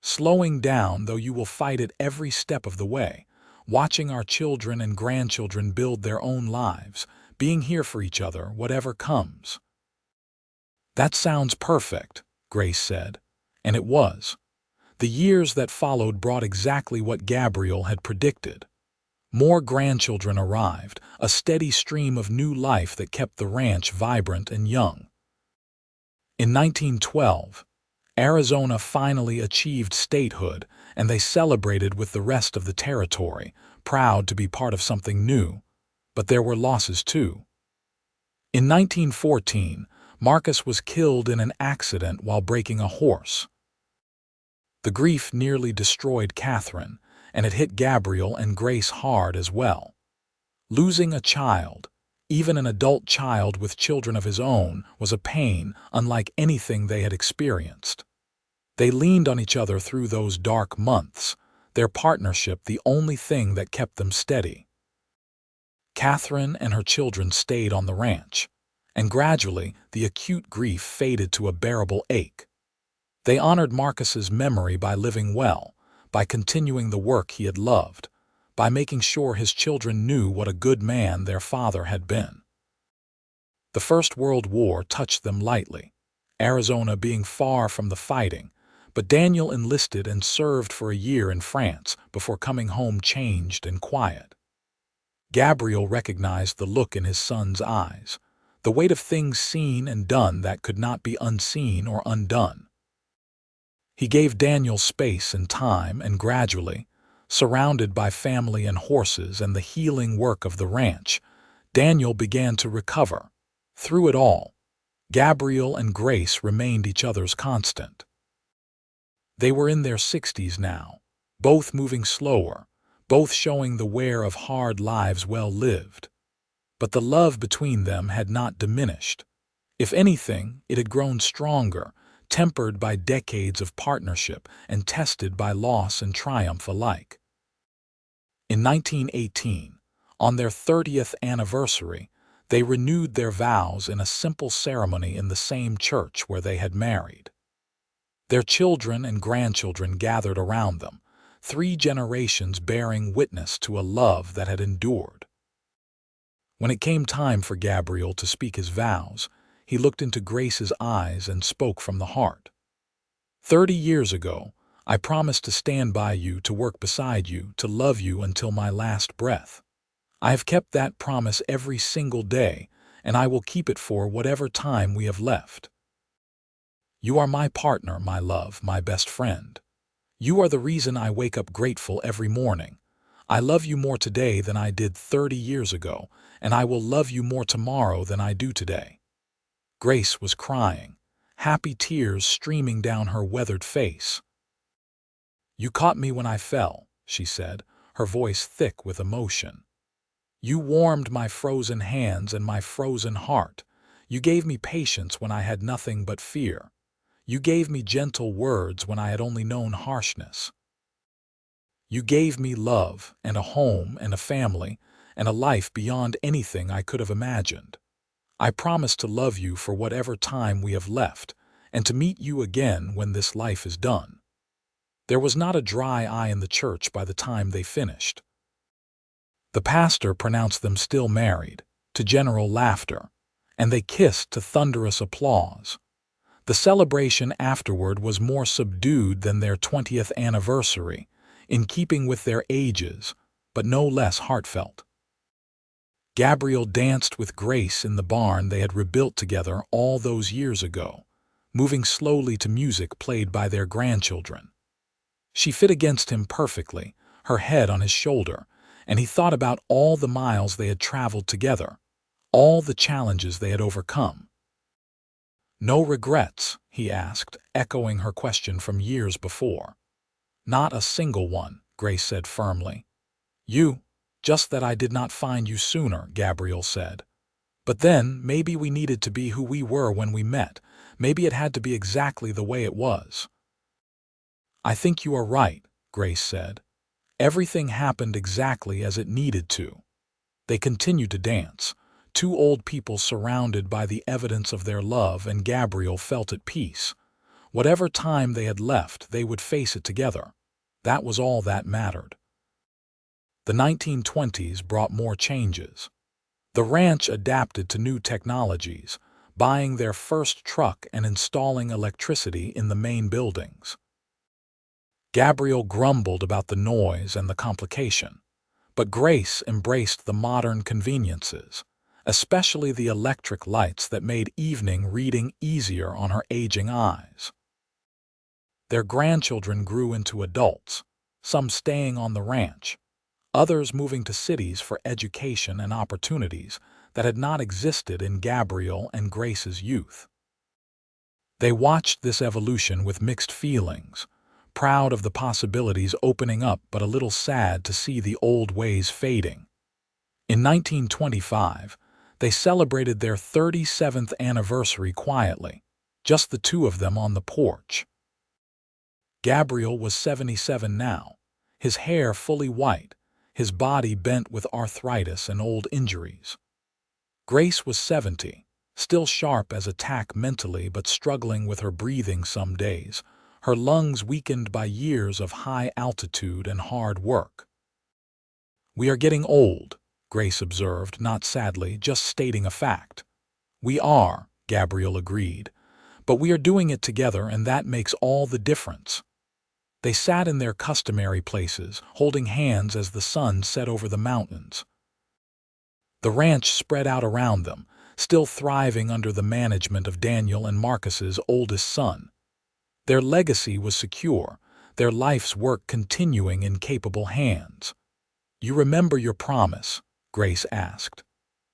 "Slowing down, though you will fight it every step of the way, watching our children and grandchildren build their own lives, being here for each other, whatever comes." "That sounds perfect," Grace said. And it was. The years that followed brought exactly what Gabriel had predicted. More grandchildren arrived, a steady stream of new life that kept the ranch vibrant and young. In 1912, Arizona finally achieved statehood, and they celebrated with the rest of the territory, proud to be part of something new. But there were losses too. In 1914, Marcus was killed in an accident while breaking a horse. The grief nearly destroyed Catherine, and it hit Gabriel and Grace hard as well. Losing a child, even an adult child with children of his own, was a pain unlike anything they had experienced. They leaned on each other through those dark months, their partnership the only thing that kept them steady. Catherine and her children stayed on the ranch, and gradually the acute grief faded to a bearable ache. They honored Marcus's memory by living well, by continuing the work he had loved, by making sure his children knew what a good man their father had been. The First World War touched them lightly, Arizona being far from the fighting, but Daniel enlisted and served for a year in France before coming home changed and quiet. Gabriel recognized the look in his son's eyes, the weight of things seen and done that could not be unseen or undone. He gave Daniel space and time, and gradually, surrounded by family and horses and the healing work of the ranch, Daniel began to recover. Through it all, Gabriel and Grace remained each other's constant. They were in their 60s now, both moving slower, both showing the wear of hard lives well lived. But the love between them had not diminished. If anything, it had grown stronger, tempered by decades of partnership and tested by loss and triumph alike. In 1918, on their 30th anniversary, they renewed their vows in a simple ceremony in the same church where they had married. Their children and grandchildren gathered around them, 3 generations bearing witness to a love that had endured. When it came time for Gabriel to speak his vows, he looked into Grace's eyes and spoke from the heart. 30 years ago, I promised to stand by you, to work beside you, to love you until my last breath. I have kept that promise every single day, and I will keep it for whatever time we have left. You are my partner, my love, my best friend. You are the reason I wake up grateful every morning. I love you more today than I did 30 years ago, and I will love you more tomorrow than I do today. Grace was crying, happy tears streaming down her weathered face. You caught me when I fell, she said, her voice thick with emotion. You warmed my frozen hands and my frozen heart. You gave me patience when I had nothing but fear. You gave me gentle words when I had only known harshness. You gave me love and a home and a family and a life beyond anything I could have imagined. I promise to love you for whatever time we have left and to meet you again when this life is done. There was not a dry eye in the church by the time they finished. The pastor pronounced them still married, to general laughter, and they kissed to thunderous applause. The celebration afterward was more subdued than their 20th anniversary, in keeping with their ages, but no less heartfelt. Gabriel danced with Grace in the barn they had rebuilt together all those years ago, moving slowly to music played by their grandchildren. She fit against him perfectly, her head on his shoulder, and he thought about all the miles they had traveled together, all the challenges they had overcome. No regrets, he asked, echoing her question from years before. Not a single one, Grace said firmly. Just that I did not find you sooner, Gabriel said. But then, maybe we needed to be who we were when we met. Maybe it had to be exactly the way it was. I think you are right, Grace said. Everything happened exactly as it needed to. They continued to dance, 2 old people surrounded by the evidence of their love, and Gabriel felt at peace. Whatever time they had left, they would face it together. That was all that mattered. The 1920s brought more changes. The ranch adapted to new technologies, buying their first truck and installing electricity in the main buildings. Gabriel grumbled about the noise and the complication, but Grace embraced the modern conveniences, especially the electric lights that made evening reading easier on her aging eyes. Their grandchildren grew into adults, some staying on the ranch, others moving to cities for education and opportunities that had not existed in Gabriel and Grace's youth. They watched this evolution with mixed feelings, proud of the possibilities opening up but a little sad to see the old ways fading. In 1925, they celebrated their 37th anniversary quietly, just the 2 of them on the porch. Gabriel was 77 now, his hair fully white, his body bent with arthritis and old injuries. Grace was 70, still sharp as a tack mentally but struggling with her breathing some days, her lungs weakened by years of high altitude and hard work. We are getting old, Grace observed, not sadly, just stating a fact. We are, Gabriel agreed, but we are doing it together, and that makes all the difference. They sat in their customary places, holding hands as the sun set over the mountains. The ranch spread out around them, still thriving under the management of Daniel and Marcus's oldest son. Their legacy was secure, their life's work continuing in capable hands. You remember your promise? Grace asked.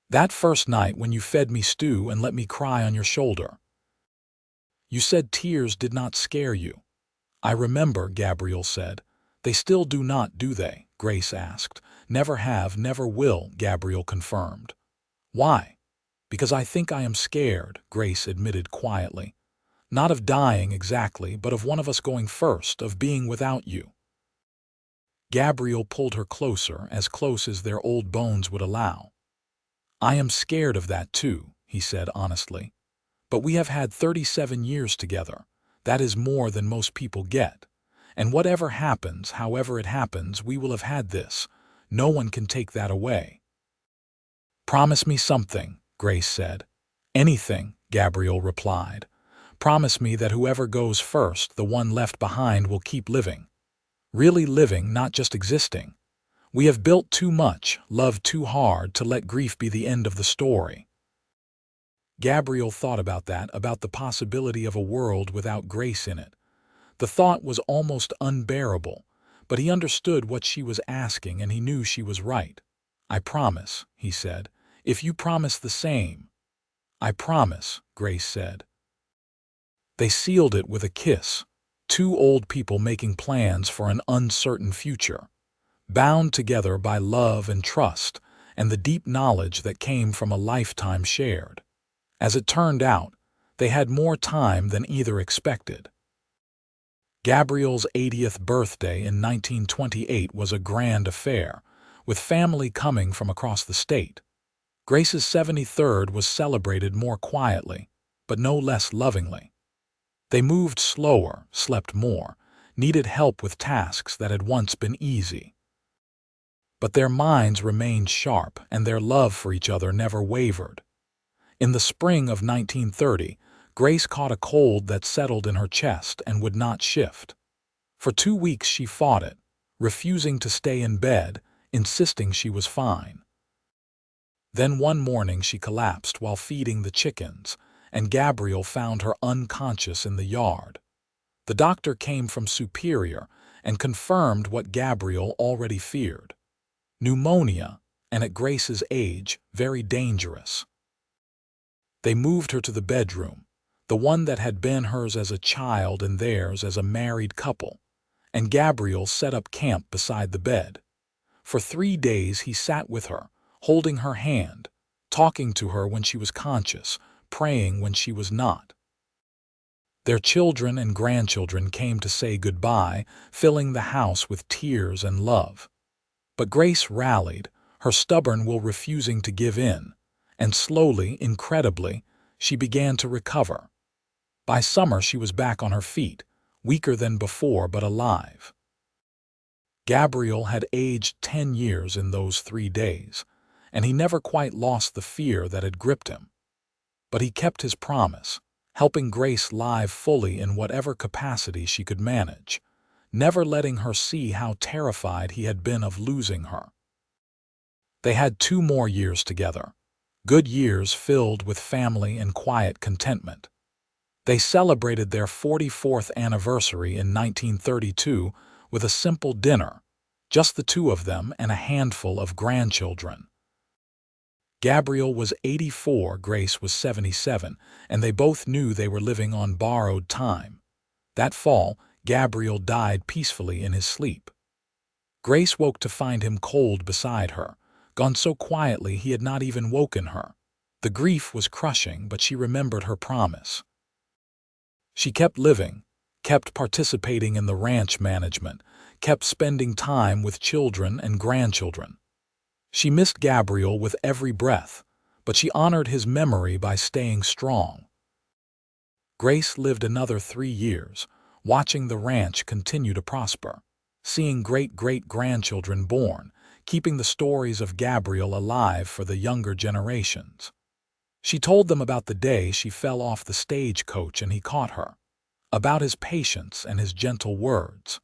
That first night when you fed me stew and let me cry on your shoulder. You said tears did not scare you. I remember, Gabriel said. They still do not, do they? Grace asked. Never have, never will, Gabriel confirmed. Why? Because I think I am scared, Grace admitted quietly. Not of dying exactly, but of one of us going first, of being without you. Gabriel pulled her closer, as close as their old bones would allow. "I am scared of that too," he said honestly. "But we have had 37 years together. That is more than most people get. And whatever happens, however it happens, we will have had this. No one can take that away." "Promise me something," Grace said. "Anything," Gabriel replied. "Promise me that whoever goes first, the one left behind, will keep living. Really living, not just existing. We have built too much, loved too hard, to let grief be the end of the story." Gabriel thought about that, about the possibility of a world without Grace in it. The thought was almost unbearable, but he understood what she was asking and he knew she was right. "I promise," he said. "If you promise the same." "I promise," Grace said. They sealed it with a kiss, two old people making plans for an uncertain future, bound together by love and trust and the deep knowledge that came from a lifetime shared. As it turned out, they had more time than either expected. Gabriel's 80th birthday in 1928 was a grand affair, with family coming from across the state. Grace's 73rd was celebrated more quietly, but no less lovingly. They moved slower, slept more, needed help with tasks that had once been easy. But their minds remained sharp and their love for each other never wavered. In the spring of 1930, Grace caught a cold that settled in her chest and would not shift. For 2 weeks she fought it, refusing to stay in bed, insisting she was fine. Then one morning she collapsed while feeding the chickens, and Gabriel found her unconscious in the yard. The doctor came from Superior and confirmed what Gabriel already feared: pneumonia, and at Grace's age, very dangerous. They moved her to the bedroom, the one that had been hers as a child and theirs as a married couple, and Gabriel set up camp beside the bed. For 3 days he sat with her, holding her hand, talking to her when she was conscious, praying when she was not. Their children and grandchildren came to say goodbye, filling the house with tears and love. But Grace rallied, her stubborn will refusing to give in, and slowly, incredibly, she began to recover. By summer she was back on her feet, weaker than before but alive. Gabriel had aged 10 years in those 3 days, and he never quite lost the fear that had gripped him. But he kept his promise, helping Grace live fully in whatever capacity she could manage, never letting her see how terrified he had been of losing her. They had 2 more years together, good years filled with family and quiet contentment. They celebrated their 44th anniversary in 1932 with a simple dinner, just the two of them and a handful of grandchildren. Gabriel was 84, Grace was 77, and they both knew they were living on borrowed time. That fall, Gabriel died peacefully in his sleep. Grace woke to find him cold beside her, gone so quietly he had not even woken her. The grief was crushing, but she remembered her promise. She kept living, kept participating in the ranch management, kept spending time with children and grandchildren. She missed Gabriel with every breath, but she honored his memory by staying strong. Grace lived another 3 years, watching the ranch continue to prosper, seeing great-great-grandchildren born, keeping the stories of Gabriel alive for the younger generations. She told them about the day she fell off the stagecoach and he caught her, about his patience and his gentle words,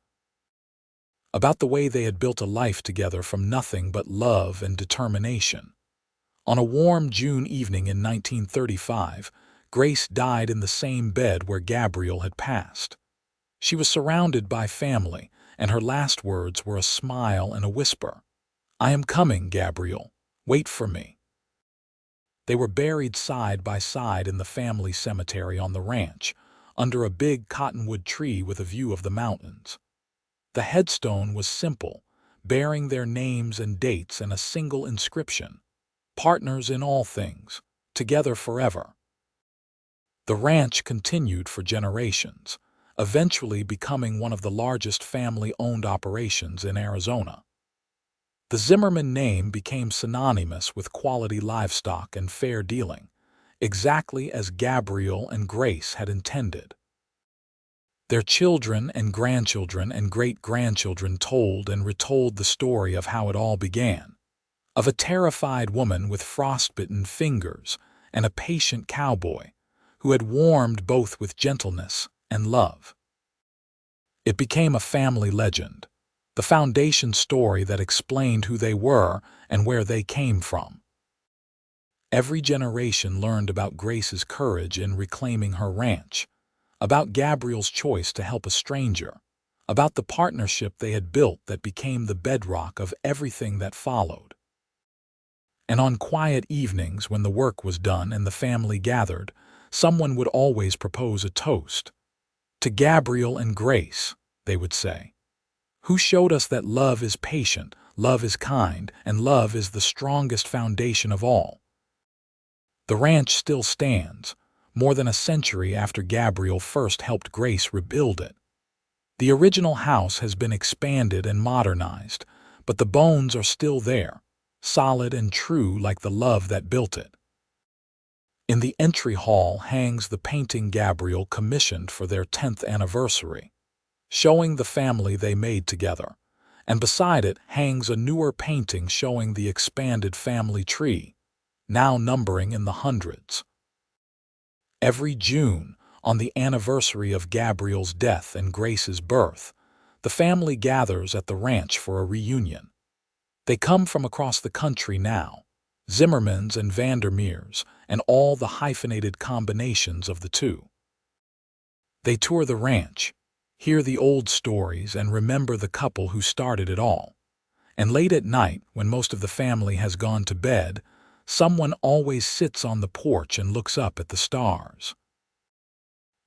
about the way they had built a life together from nothing but love and determination. On a warm June evening in 1935, Grace died in the same bed where Gabriel had passed. She was surrounded by family, and her last words were a smile and a whisper. "I am coming, Gabriel. Wait for me." They were buried side by side in the family cemetery on the ranch, under a big cottonwood tree with a view of the mountains. The headstone was simple, bearing their names and dates and a single inscription: "Partners in all things, together forever." The ranch continued for generations, eventually becoming one of the largest family-owned operations in Arizona. The Zimmerman name became synonymous with quality livestock and fair dealing, exactly as Gabriel and Grace had intended. Their children and grandchildren and great-grandchildren told and retold the story of how it all began, of a terrified woman with frostbitten fingers and a patient cowboy who had warmed both with gentleness and love. It became a family legend, the foundation story that explained who they were and where they came from. Every generation learned about Grace's courage in reclaiming her ranch, about Gabriel's choice to help a stranger, about the partnership they had built that became the bedrock of everything that followed. And on quiet evenings when the work was done and the family gathered, someone would always propose a toast. To Gabriel and Grace, they would say, who showed us that love is patient, love is kind, and love is the strongest foundation of all. The ranch still stands, more than a century after Gabriel first helped Grace rebuild it. The original house has been expanded and modernized, but the bones are still there, solid and true like the love that built it. In the entry hall hangs the painting Gabriel commissioned for their 10th anniversary, showing the family they made together, and beside it hangs a newer painting showing the expanded family tree, now numbering in the hundreds. Every June, on the anniversary of Gabriel's death and Grace's birth, the family gathers at the ranch for a reunion. They come from across the country now, Zimmermans and Vandermeers, and all the hyphenated combinations of the two. They tour the ranch, hear the old stories, and remember the couple who started it all. And late at night, when most of the family has gone to bed, someone always sits on the porch and looks up at the stars.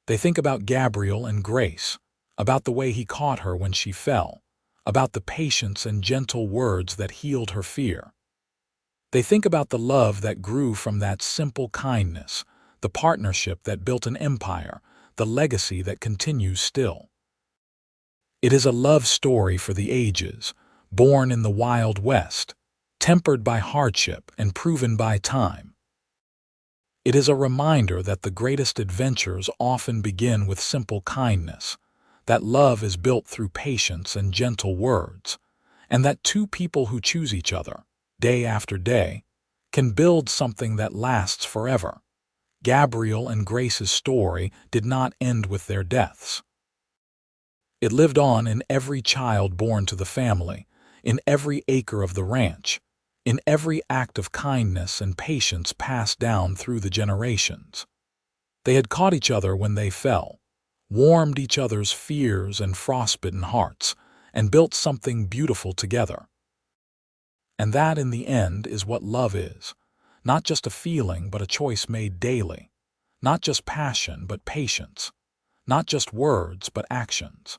They think about Gabriel and Grace, about the way he caught her when she fell, about the patience and gentle words that healed her fear. They think about the love that grew from that simple kindness, the partnership that built an empire, the legacy that continues still. It is a love story for the ages, born in the Wild West, tempered by hardship and proven by time. It is a reminder that the greatest adventures often begin with simple kindness, that love is built through patience and gentle words, and that two people who choose each other, day after day, can build something that lasts forever. Gabriel and Grace's story did not end with their deaths. It lived on in every child born to the family, in every acre of the ranch, in every act of kindness and patience passed down through the generations. They had caught each other when they fell, warmed each other's fears and frostbitten hearts, and built something beautiful together. And that, in the end, is what love is. Not just a feeling, but a choice made daily. Not just passion, but patience. Not just words, but actions.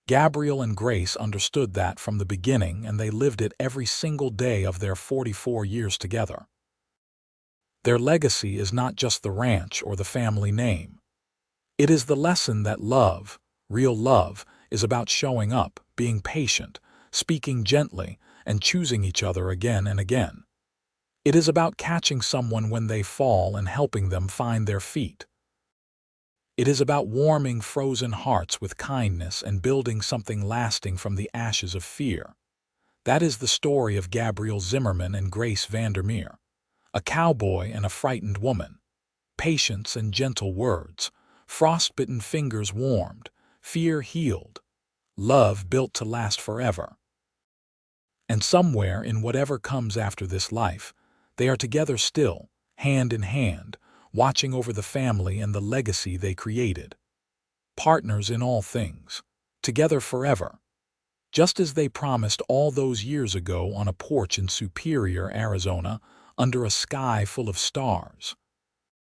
Gabriel and Grace understood that from the beginning, and they lived it every single day of their 44 years together. Their legacy is not just the ranch or the family name. It is the lesson that love, real love, is about showing up, being patient, speaking gently, and choosing each other again and again. It is about catching someone when they fall and helping them find their feet. It is about warming frozen hearts with kindness and building something lasting from the ashes of fear. That is the story of Gabriel Zimmerman and Grace Vandermeer, a cowboy and a frightened woman, patience and gentle words, frostbitten fingers warmed, fear healed, love built to last forever. And somewhere in whatever comes after this life, they are together still, hand in hand, watching over the family and the legacy they created. Partners in all things, together forever, just as they promised all those years ago on a porch in Superior, Arizona, under a sky full of stars.